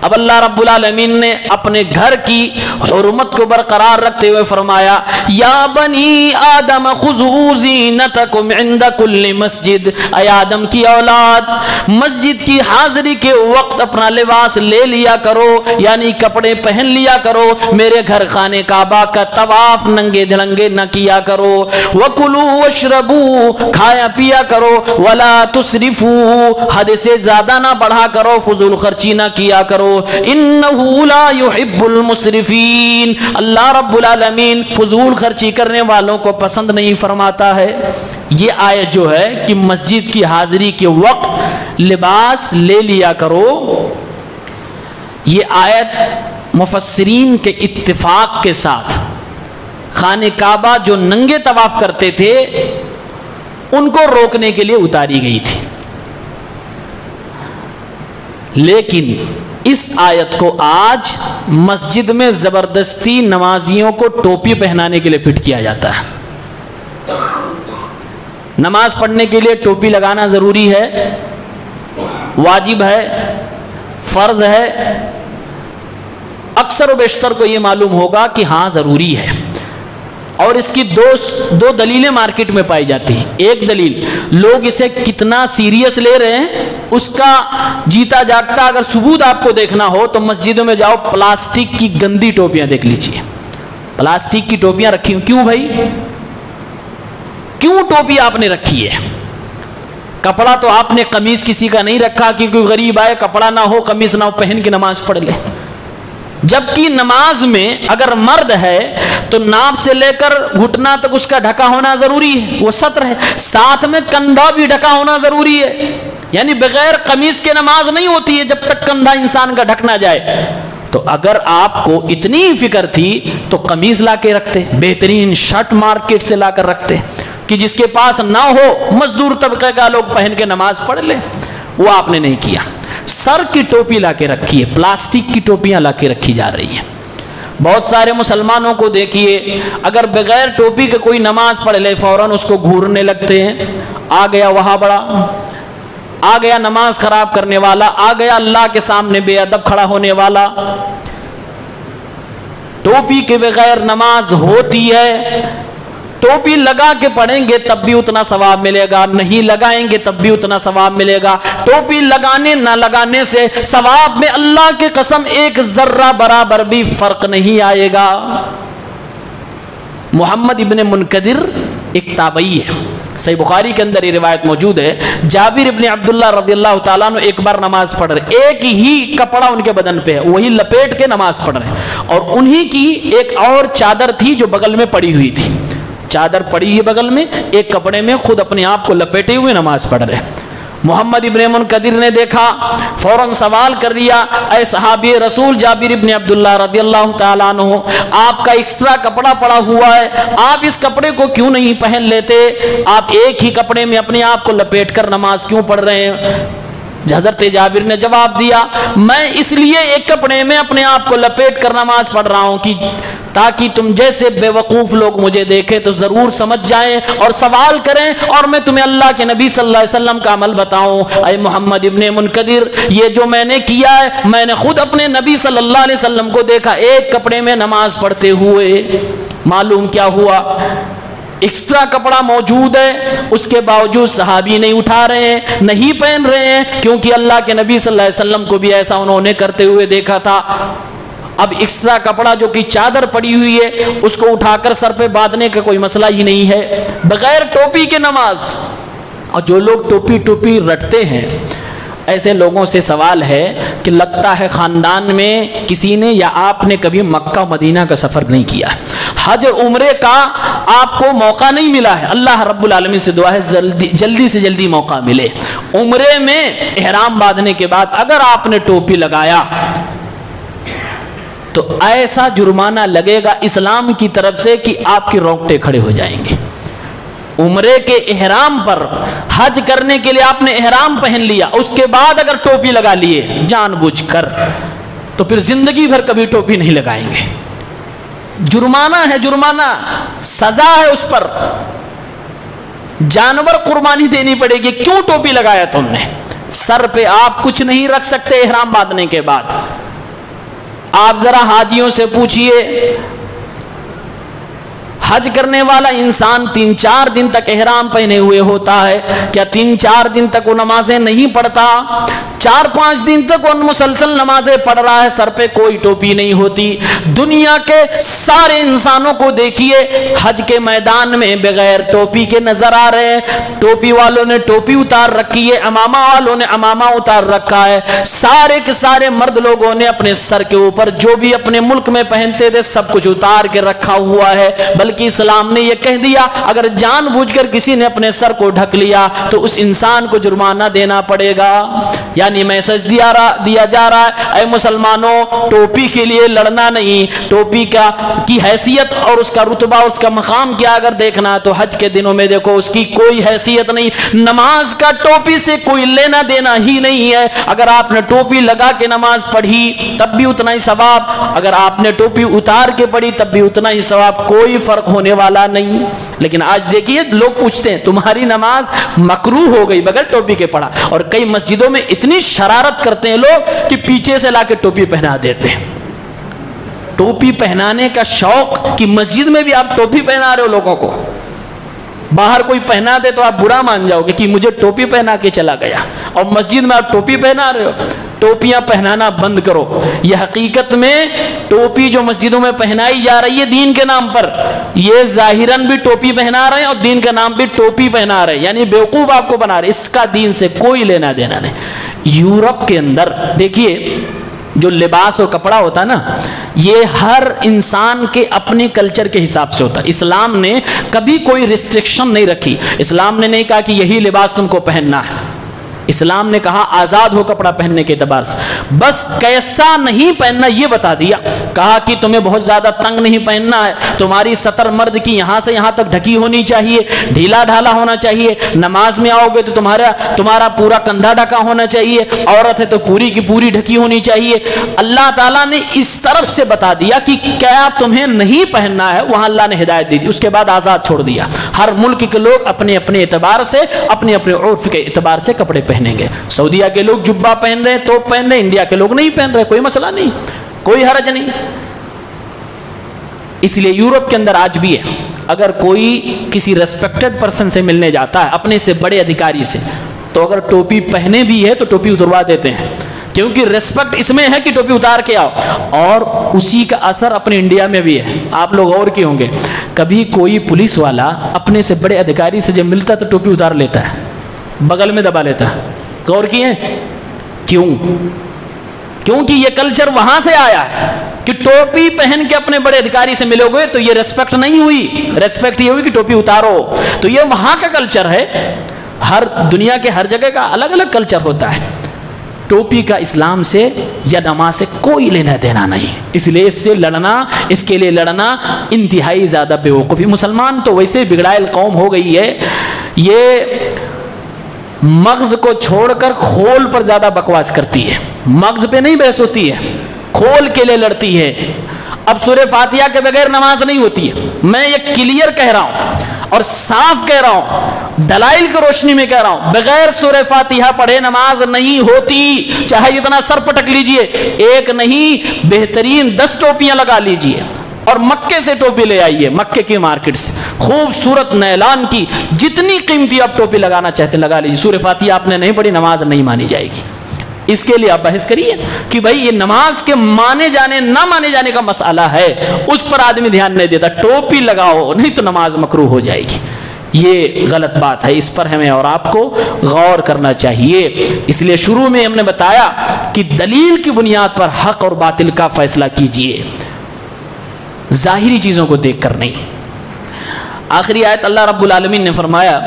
اب اللہ رب العالمین نے اپنے گھر کی حرمت کو برقرار رکھتے ہوئے فرمایا یا بنی آدم خذوا زینتکم عند کل مسجد، اے آدم کی اولاد مسجد کی حاضری کے وقت اپنا لباس لے لیا کرو، یعنی کپڑے پہن لیا کرو، میرے گھر خانہ کعبہ کا طواف ننگے دھڑنگے نہ کیا کرو۔ وکلوا واشربوا، کھایا پیا کرو، ولا تسرفوا، حد سے زیادہ نہ بڑھا کرو، فضول خرچی نہ کیا کرو، انہو لا يحب المسرفین، اللہ رب العالمین فضول خرچی کرنے والوں کو پسند نہیں فرماتا ہے۔ یہ آیت جو ہے کہ مسجد کی حاضری کے وقت لباس لے لیا کرو، یہ آیت مفسرین کے اتفاق کے ساتھ خانہ کعبہ جو ننگے طواف کرتے تھے ان کو روکنے کے لیے اتاری گئی تھی، لیکن اس آیت کو آج مسجد میں زبردستی نمازیوں کو ٹوپی پہنانے کے لیے فٹ کیا جاتا ہے۔ نماز پڑھنے کے لیے ٹوپی لگانا ضروری ہے، واجب ہے، فرض ہے۔ اکثر و بیشتر کو یہ معلوم ہوگا کہ ہاں ضروری ہے، اور اس کی دو دلیلیں مارکیٹ میں پائی جاتی ہیں۔ ایک دلیل، لوگ اسے کتنا سیریس لے رہے ہیں اس کا جیتا جاگتا اگر ثبوت آپ کو دیکھنا ہو تو مسجدوں میں جاؤ، پلاسٹک کی گندی ٹوپیاں دیکھ لیجئے، پلاسٹک کی ٹوپیاں رکھی ہوں۔ کیوں بھائی، کیوں ٹوپی آپ نے رکھی ہے؟ کپڑا تو آپ نے قمیص کسی کا نہیں رکھا کہ کوئی غریب آئے کپڑا نہ ہو قمیص نہ ہو پہن کے نماز پڑھ لے، جبکہ نماز میں اگر مرد ہے تو ناپ سے لے کر گھٹنا تک اس کا ڈھکا ہونا ضروری ہے، وہ ستر ہے، ساتھ میں کندھا بھی ڈھکا ہونا ضروری ہے، یعنی بغیر قمیص کے نماز نہیں ہوتی ہے جب تک کندھا انسان کا ڈھک نہ جائے۔ تو اگر آپ کو اتنی فکر تھی تو قمیص لا کے رکھتے، بہترین شرٹ مارکیٹ سے لا کر رکھتے کہ جس کے پاس نہ ہو مزدور طبقے کا لوگ پہن کے نماز پڑھ لے، وہ آپ نے نہیں کیا۔ سر کی ٹوپی لا کے رکھی ہے، پلاسٹک کی ٹوپیاں لا کے رکھی جا رہی ہیں۔ بہت سارے مسلمانوں کو دیکھیے، اگر بغیر ٹوپی کے کوئی نماز پڑھ لے فوراً اس کو گھورنے لگتے ہیں، آ گیا وہاں بڑا، آ گیا نماز خراب کرنے والا، آ گیا اللہ کے سامنے بے ادب کھڑا ہونے والا۔ ٹوپی کے بغیر نماز ہوتی ہے، ٹوپی لگا کے پڑھیں گے تب بھی اتنا ثواب ملے گا، نہیں لگائیں گے تب بھی اتنا ثواب ملے گا۔ ٹوپی لگانے نہ لگانے سے ثواب میں اللہ کی قسم ایک ذرہ برابر بھی فرق نہیں آئے گا۔ محمد ابن منکدر ایک تابعی ہے، صحیح بخاری کے اندر یہ روایت موجود ہے، جابر ابن عبداللہ رضی اللہ تعالیٰ عنہ ایک بار نماز پڑھ رہے، ایک ہی کپڑا ان کے بدن پہ ہے، وہی لپیٹ کے نماز پڑھ رہے ہیں، اور انہی کی ایک اور چادر تھی جو بغل میں پڑی ہوئی تھی، چادر پڑی ہے بغل میں، ایک کپڑے میں خود اپنے آپ کو لپیٹے ہوئے نماز پڑھ رہے۔ محمد ابن منکدر نے دیکھا، فوراً سوال کر لیا، اے صحابی رسول جابر ابن عبداللہ رضی اللہ تعالیٰ عنہ، آپ کا ایکسٹرا کپڑا پڑا ہوا ہے، آپ اس کپڑے کو کیوں نہیں پہن لیتے؟ آپ ایک ہی کپڑے میں اپنے آپ کو لپیٹ کر نماز کیوں پڑھ رہے ہیں؟ حضرت جابر نے جواب دیا، میں اس لیے ایک کپڑے میں اپنے آپ کو لپیٹ کر نماز پڑھ رہا ہوں کہ تاکہ تم جیسے بے وقوف لوگ مجھے دیکھیں تو ضرور سمجھ جائیں اور سوال کریں، اور میں تمہیں اللہ کے نبی صلی اللہ علیہ وسلم کا عمل بتاؤں۔ اے محمد ابن منکدر، یہ جو میں نے کیا ہے میں نے خود اپنے نبی صلی اللہ علیہ وسلم کو دیکھا ایک کپڑے میں نماز پڑھتے ہوئے۔ معلوم کیا ہوا؟ ایکسٹرا کپڑا موجود ہے، اس کے باوجود صحابی نہیں اٹھا رہے ہیں، نہیں پہن رہے ہیں، کیونکہ اللہ کے نبی صلی اللہ علیہ وسلم کو بھی ایسا انہوں نے کرتے ہوئے دیکھا تھا۔ اب ایکسٹرا کپڑا جو کہ چادر پڑی ہوئی ہے اس کو اٹھا کر سر پہ باندھنے کا کوئی مسئلہ ہی نہیں ہے، بغیر ٹوپی کے نماز۔ اور جو لوگ ٹوپی رٹتے ہیں، ایسے لوگوں سے سوال ہے کہ لگتا ہے خاندان میں کسی نے یا آپ نے کبھی مکہ مدینہ کا سفر نہیں کیا، حج عمرے کا آپ کو موقع نہیں ملا ہے۔ اللہ رب العالمین سے دعا ہے جلدی سے جلدی موقع ملے۔ عمرے میں احرام باندھنے کے بعد اگر آپ نے ٹوپی لگایا تو ایسا جرمانہ لگے گا اسلام کی طرف سے کہ آپ کے رونگٹے کھڑے ہو جائیں گے۔ عمرے کے احرام پر حج کرنے کے لیے آپ نے احرام پہن لیا، اس کے بعد اگر ٹوپی لگا لیے جان بوجھ کر تو پھر زندگی بھر کبھی ٹوپی نہیں لگائیں گے۔ جرمانہ ہے، جرمانہ، سزا ہے اس پر، جانور قربانی دینی پڑے گی۔ کیوں ٹوپی لگایا تم نے؟ سر پہ آپ کچھ نہیں رکھ سکتے احرام باندھنے کے بعد۔ آپ ذرا حاجیوں سے پوچھئے، حج کرنے والا انسان 3-4 دن تک احرام پہنے ہوئے ہوتا ہے، کیا 3-4 دن تک وہ نمازیں نہیں پڑھتا؟ 4-5 دن تک وہ مسلسل نمازیں پڑھ رہا ہے، سر پہ کوئی ٹوپی نہیں ہوتی۔ دنیا کے سارے انسانوں کو دیکھیے حج کے میدان میں بغیر ٹوپی کے نظر آ رہے ہیں۔ ٹوپی والوں نے ٹوپی اتار رکھی ہے، امامہ والوں نے امامہ اتار رکھا ہے، سارے کے سارے مرد لوگوں نے اپنے سر کے اوپر جو بھی اپنے ملک میں پہنتے تھے سب کچھ اتار کے رکھا ہوا ہے، بلکہ بلکہ اسلام نے یہ کہہ دیا اگر جان بوجھ کر کسی نے اپنے سر کو ڈھک لیا تو اس انسان کو جرمانہ دینا پڑے گا۔ یعنی میسج دیا جا رہا ہے اے مسلمانوں، ٹوپی کے لیے لڑنا نہیں، ٹوپی کی حیثیت اور اس کا رتبہ، اس کا مقام کیا اگر دیکھنا تو حج کے دنوں میں دیکھو اس کی کوئی حیثیت نہیں۔ نماز کا ٹوپی سے کوئی لینا دینا ہی نہیں ہے۔ اگر آپ نے ٹوپی لگا کے نماز پڑھی تب بھی اتنا ہی ثواب، اگر آپ نے ٹوپی اتار کے پڑھی تب بھی اتنا ہی ثواب، کوئی فرق ہونے والا نہیں۔ لیکن آج دیکھیے لوگ پوچھتے ہیں تمہاری نماز مکروہ ہو گئی بغیر ٹوپی کے پڑھا، اور کئی مسجدوں میں اتنی شرارت کرتے ہیں لوگ کہ پیچھے سے لا کے ٹوپی پہنا دیتے ہیں۔ ٹوپی پہنانے کا شوق کہ مسجد میں بھی آپ ٹوپی پہنا رہے ہو لوگوں کو، باہر کوئی پہنا دے تو آپ برا مان جاؤ گے کہ مجھے ٹوپی پہنا کے چلا گیا، اور مسجد میں آپ ٹوپی پہنا رہے ہو۔ ٹوپیاں پہنانا بند کرو۔ یہ حقیقت میں ٹوپی جو مسجدوں میں پہنائی جا رہی ہے دین کے نام پر، یہ ظاہراً بھی ٹوپی پہنا رہے ہیں اور دین کا نام بھی ٹوپی پہنا رہے ہیں، یعنی بیوقوف آپ کو بنا رہے، اس کا دین سے کوئی لینا دینا نہیں۔ یورپ کے اندر دیکھیے جو لباس اور کپڑا ہوتا ہے نا، یہ ہر انسان کے اپنے کلچر کے حساب سے ہوتا ہے۔ اسلام نے کبھی کوئی ریسٹرکشن نہیں رکھی، اسلام نے نہیں کہا کہ یہی لباس تم کو پہننا ہے، اسلام نے کہا آزاد ہو کپڑا پہننے کے اعتبار سے، بس کیسا نہیں پہننا یہ بتا دیا، کہا کہ تمہیں بہت زیادہ تنگ نہیں پہننا ہے، تمہاری سطر مرد کی یہاں سے یہاں تک ڈھکی ہونی چاہیے، ڈھیلا ڈھالا ہونا چاہیے، نماز میں آؤ گے تو تمہارا پورا کندھا ڈھکا ہونا چاہیے، عورت ہے تو پوری کی پوری ڈھکی ہونی چاہیے۔ اللہ تعالیٰ نے اس طرف سے بتا دیا کہ کیا تمہیں نہیں پہننا ہے، وہاں اللہ نے ہدایت دی دی، اس کے بعد آزاد چھوڑ دیا۔ ہر ملک کے لوگ اپنے اپنے اعتبار سے، اپنے اپنے عرف کے اعتبار سے کپڑے پہنیں گے۔ سعودیہ کے لوگ جبہ پہن رہے ہیں، توپ پہن رہے ہیں، انڈیا کے لوگ نہیں پہن رہے، کوئی مسئلہ نہیں، کوئی حرج نہیں۔ اس لیے یورپ کے اندر آج بھی ہے، اگر کوئی کسی ریسپیکٹڈ پرسن سے ملنے جاتا ہے، اپنے سے بڑے ادھیکاری سے، تو اگر ٹوپی پہنے بھی ہے تو ٹوپی اتروا دیتے ہیں، کیونکہ ریسپیکٹ اس میں ہے کہ ٹوپی اتار کے آؤ۔ اور اسی کا اثر اپنے انڈیا میں بھی ہے، آپ لوگ غور کیے ہوں گے، کبھی کوئی پولیس والا اپنے سے بڑے ادھیکاری سے جب ملتا تو ٹوپی اتار لیتا ہے، بغل میں دبا لیتا ہے۔ غور کیے کیوں؟ کیونکہ یہ کلچر وہاں سے آیا ہے کہ ٹوپی پہن کے اپنے بڑے ادھیکاری سے ملو گے تو یہ ریسپیکٹ نہیں ہوئی، ریسپیکٹ یہ ہوئی کہ ٹوپی اتارو۔ تو یہ وہاں کا کلچر ہے، ہر دنیا کے ہر جگہ کا الگ الگ کلچر ہوتا ہے۔ ٹوپی کا اسلام سے یا نماز سے کوئی لینا دینا نہیں، اس لیے اس سے لڑنا، اس کے لیے لڑنا انتہائی زیادہ بیوقوفی۔ مسلمان تو ویسے بگڑائل قوم ہو گئی ہے، یہ مغز کو چھوڑ کر خول پر زیادہ بکواس کرتی ہے، مغز پہ نہیں بحث ہوتی ہے، کھول کے لیے لڑتی ہے۔ اب سورہ فاتحہ کے بغیر نماز نہیں ہوتی ہے، میں یہ کلیئر کہہ رہا ہوں اور صاف کہہ رہا ہوں، دلائل کی روشنی میں کہہ رہا ہوں، بغیر سورہ فاتحہ پڑھے نماز نہیں ہوتی، چاہے اتنا سر پٹک لیجئے، ایک نہیں بہترین 10 ٹوپیاں لگا لیجئے اور مکے سے ٹوپی لے آئیے، مکے کی مارکیٹ سے خوبصورت نیلان کی جتنی قیمتی آپ ٹوپی لگانا چاہتے ہیں لگا لیجیے، سورہ فاتحہ آپ نے نہیں پڑھی نماز نہیں مانی جائے گی۔ اس کے لیے آپ بحث کریے کہ بھائی یہ نماز کے مانے جانے نہ مانے جانے کا مسئلہ ہے، اس پر آدمی دھیان نہیں دیتا، ٹوپی لگاؤ نہیں تو نماز مکروہ ہو جائے گی، یہ غلط بات ہے، اس پر ہمیں اور آپ کو غور کرنا چاہیے۔ اس لیے شروع میں ہم نے بتایا کہ دلیل کی بنیاد پر حق اور باطل کا فیصلہ کیجیے، ظاہری چیزوں کو دیکھ کر نہیں۔ آخری آیت اللہ رب العالمین نے فرمایا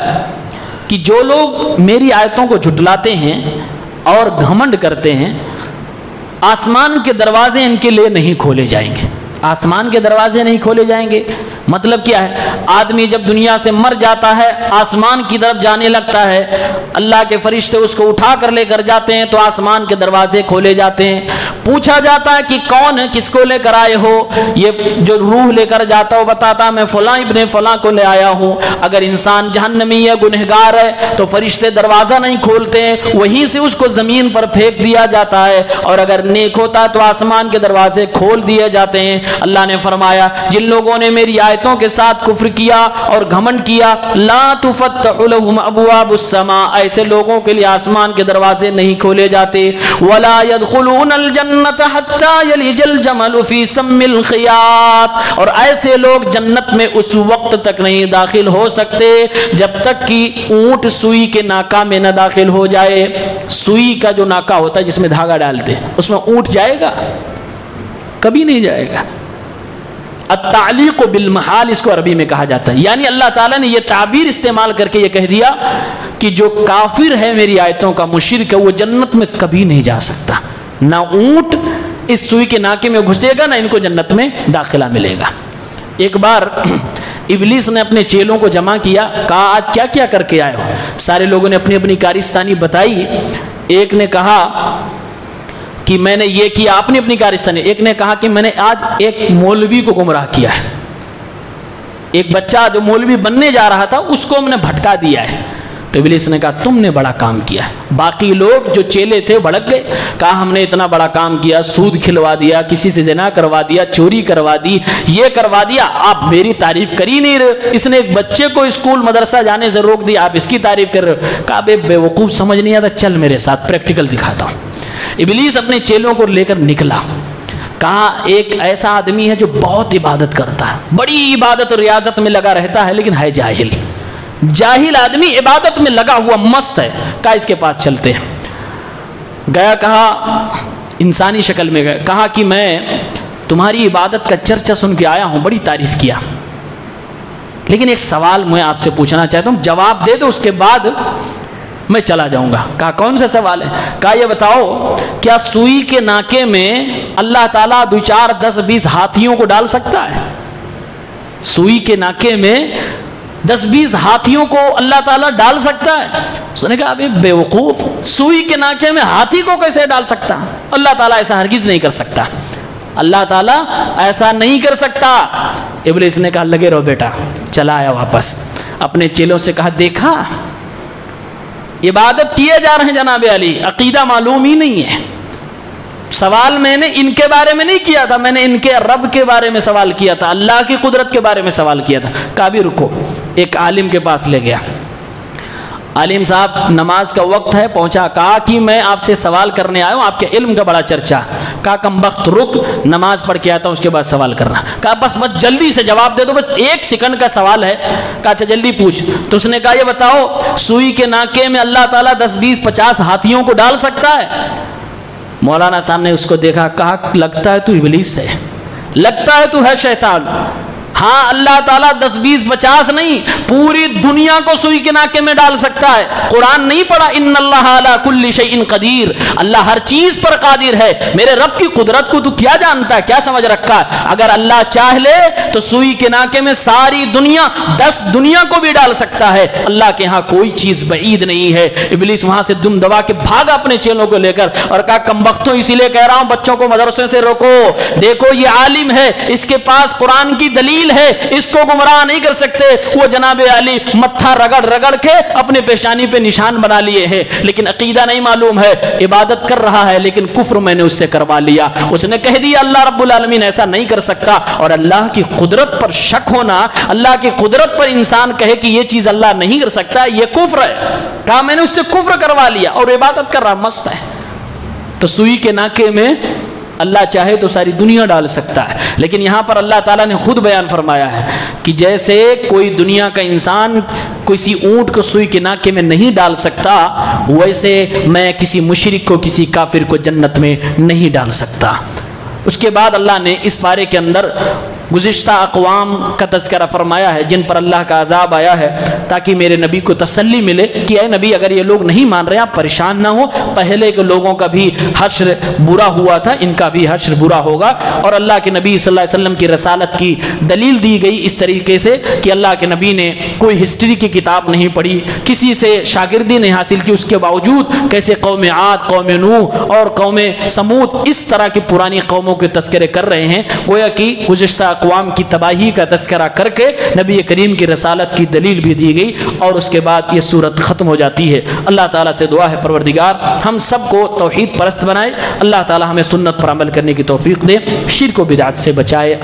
کہ جو لوگ میری آیتوں کو جھٹلاتے ہیں اور گھمنڈ کرتے ہیں، آسمان کے دروازے ان کے لیے نہیں کھولے جائیں گے۔ آسمان کے دروازے نہیں کھولے جائیں گے مطلب کیا ہے؟ آدمی جب دنیا سے مر جاتا ہے آسمان کی طرف جانے لگتا ہے، اللہ کے فرشتے اس کو اٹھا کر لے کر جاتے ہیں تو آسمان کے دروازے کھولے جاتے ہیں، پوچھا جاتا ہے کہ کون ہے، کس کو لے کر آئے ہو؟ یہ جو روح لے کر جاتا ہو بتاتا میں فلاں ابن فلاں کو لے آیا ہوں۔ اگر انسان جہنمی ہے، گنہگار ہے تو فرشتے دروازہ نہیں کھولتے ہیں، وہیں سے اس کو زمین پر پھینک دیا جاتا ہے، اور اگر نیک ہوتا ہے تو آسمان کے دروازے کھول دیے جاتے ہیں۔ اللہ نے فرمایا جن لوگوں نے میری آیتوں کے ساتھ کفر کیا اور گھمنڈ کیا، لا تفتح لهم ابواب السماء، ایسے لوگوں کے لیے آسمان کے دروازے نہیں کھولے جاتے، ولا يدخلون الجنة حتى يلج الجمل في سم الخياط، اور ایسے لوگ جنت میں اس وقت تک نہیں داخل ہو سکتے جب تک کہ اونٹ سوئی کے ناکا میں نہ داخل ہو جائے۔ سوئی کا جو ناکا ہوتا ہے جس میں دھاگا ڈالتے ہیں، اس میں اونٹ جائے گا؟ کبھی نہیں جائے گا۔ التعلیق بالمحال اس کو عربی میں کہا جاتا ہے، یعنی اللہ تعالیٰ نے یہ تعبیر استعمال کر کے یہ کہہ دیا کہ جو کافر ہے میری آیتوں کا، مشرک ہے، وہ جنت میں کبھی نہیں جا سکتا، نہ اونٹ اس سوئی کے ناکے میں گھسے گا، نہ ان کو جنت میں داخلہ ملے گا۔ ایک بار ابلیس نے اپنے چیلوں کو جمع کیا، کہا آج کیا کیا کر کے آئے ہو؟ سارے لوگوں نے اپنی اپنی کارستانی بتائی۔ ایک نے کہا کہ میں نے یہ کیا، اپنی اپنی کارستانی۔ ایک نے کہا کہ میں نے آج ایک مولوی کو گمراہ کیا ہے، ایک بچہ جو مولوی بننے جا رہا تھا اس کو ہم نے بھٹکا دیا ہے۔ تو ابلیس نے کہا تم نے بڑا کام کیا ہے۔ باقی لوگ جو چیلے تھے بھڑک گئے، کہا ہم نے اتنا بڑا کام کیا، سود کھلوا دیا، کسی سے زنا کروا دیا، چوری کروا دی، یہ کروا دیا، آپ میری تعریف کر ہی نہیں رہے۔ اس نے ایک بچے کو اسکول مدرسہ جانے سے روک دیا، آپ اس کی تعریف کر رہے ہو۔ کہا بے بیوقوف سمجھ نہیں آتا، چل میرے ساتھ پریکٹیکل دکھاتا ہوں۔ ابلیس اپنے چیلوں کو لے کر نکلا، کہا ایک ایسا آدمی ہے جو بہت عبادت کرتا ہے، بڑی عبادت اور ریاضت میں لگا رہتا ہے، لیکن ہے جاہل، جاہل آدمی عبادت میں لگا ہوا مست ہے، کہا اس کے پاس چلتے ہیں۔ گیا، کہا انسانی شکل میں گیا، کہا کہ میں تمہاری عبادت کا چرچا سن کے آیا ہوں، بڑی تعریف کیا، لیکن ایک سوال میں آپ سے پوچھنا چاہتا ہوں، جواب دے دو اس کے بعد میں چلا جاؤں گا۔ کہا کون سا سوال ہے؟ کہا یہ بتاؤ کیا سوئی کے ناکے میں اللہ تعالیٰ 2 4 10 20 ہاتھیوں کو ڈال سکتا ہے؟ سوئی کے ناکے میں 10 20 ہاتھیوں کو اللہ تعالیٰ ڈال سکتا ہے؟ اس نے کہا ابھی بیوقوف، سوئی کے ناکے میں ہاتھی کو کیسے ڈال سکتا؟ اللہ تعالیٰ ایسا ہرگز نہیں کر سکتا، اللہ تعالیٰ ایسا نہیں کر سکتا۔ ابلیس نے کہا لگے رہو بیٹا، چلا آیا واپس، اپنے چیلوں سے کہا دیکھا عبادت کیے جا رہے ہیں جناب علی، عقیدہ معلوم ہی نہیں ہے۔ سوال میں نے ان کے بارے میں نہیں کیا تھا، میں نے ان کے رب کے بارے میں سوال کیا تھا، اللہ کی قدرت کے بارے میں سوال کیا تھا۔ کہا بھی رکو، ایک عالم کے پاس لے گیا، عالم صاحب نماز کا وقت ہے، پہنچا، کہا کہ میں آپ سے سوال کرنے آیا ہوں، آپ کے علم کا بڑا چرچا۔ کہا کم وقت رک، نماز پڑھ کے آتا ہوں اس کے بعد سوال کرنا۔ کہا بس جلدی سے جواب دے دو، بس 1 سیکنڈ کا سوال ہے۔ کہا اچھا جلدی پوچھ۔ تو اس نے کہا یہ بتاؤ سوئی کے ناکے میں اللہ تعالیٰ 10 20 50 ہاتھیوں کو ڈال سکتا ہے؟ مولانا صاحب نے اس کو دیکھا، کہا لگتا ہے تو ابلیس ہے، لگتا ہے تو ہے شیطان۔ ہاں اللہ تعالیٰ 10 20 50 نہیں، پوری دنیا کو سوئی کے ناکے میں ڈال سکتا ہے۔ قرآن نہیں پڑھا ان اللہ علی کل شیء قدیر، اللہ ہر چیز پر قادر ہے۔ میرے رب کی قدرت کو تو کیا جانتا ہے، کیا سمجھ رکھا ہے؟ اگر اللہ چاہ لے تو سوئی کے ناکے میں ساری دنیا 10 دنیا کو بھی ڈال سکتا ہے، اللہ کے ہاں کوئی چیز بعید نہیں ہے۔ ابلیس وہاں سے دم دبا کے بھاگا اپنے چیلوں کو لے کر، اور کہا کم وقتوں اسی لیے کہہ رہا ہوں بچوں کو مدرسے سے روکو، دیکھو یہ عالم ہے، اس کے پاس قرآن کی دلیل ہے، اس کو گمراہ نہیں کر سکتے۔ وہ جناب علی متھا رگڑ رگڑ کے اپنے پیشانی پہ نشان بنا لیے ہیں، لیکن عقیدہ نہیں معلوم ہے، عبادت کر رہا ہے لیکن کفر میں نے اس سے کروا لیا۔ اس نے کہہ دیا اللہ رب العالمین ایسا نہیں کر سکتا، اور اللہ کی قدرت پر شک ہونا، اللہ کی قدرت پر انسان کہے کہ یہ چیز اللہ نہیں کر سکتا، یہ کفر ہے۔ کہا میں نے اس سے کفر کروا لیا اور عبادت کر رہا، مست ہے۔ تو سوئی کے ناکے میں اللہ چاہے تو ساری دنیا ڈال سکتا ہے، لیکن یہاں پر اللہ تعالیٰ نے خود بیان فرمایا ہے کہ جیسے کوئی دنیا کا انسان کسی اونٹ کو سوئی کے ناکے میں نہیں ڈال سکتا، ویسے میں کسی مشرک کو، کسی کافر کو جنت میں نہیں ڈال سکتا۔ اس کے بعد اللہ نے اس پارے کے اندر گزشتہ اقوام کا تذکرہ فرمایا ہے جن پر اللہ کا عذاب آیا ہے، تاکہ میرے نبی کو تسلی ملے کہ اے نبی اگر یہ لوگ نہیں مان رہے آپ پریشان نہ ہو، پہلے کے لوگوں کا بھی حشر برا ہوا تھا، ان کا بھی حشر برا ہوگا۔ اور اللہ کے نبی صلی اللہ علیہ وسلم کی رسالت کی دلیل دی گئی اس طریقے سے کہ اللہ کے نبی نے کوئی ہسٹری کی کتاب نہیں پڑھی، کسی سے شاگردی نہیں حاصل کی، اس کے باوجود کیسے قوم عاد، قوم نوح اور قوم سمود اس طرح کی پرانی قوموں کے تذکرے کر رہے ہیں، گویا کہ گزشتہ اقوام کی تباہی کا تذکرہ کر کے نبی کریم کی رسالت کی دلیل بھی دی گئی، اور اس کے بعد یہ سورت ختم ہو جاتی ہے۔ اللہ تعالیٰ سے دعا ہے پروردگار ہم سب کو توحید پرست بنائے، اللہ تعالیٰ ہمیں سنت پر عمل کرنے کی توفیق دے، شرک و بدعت سے بچائے۔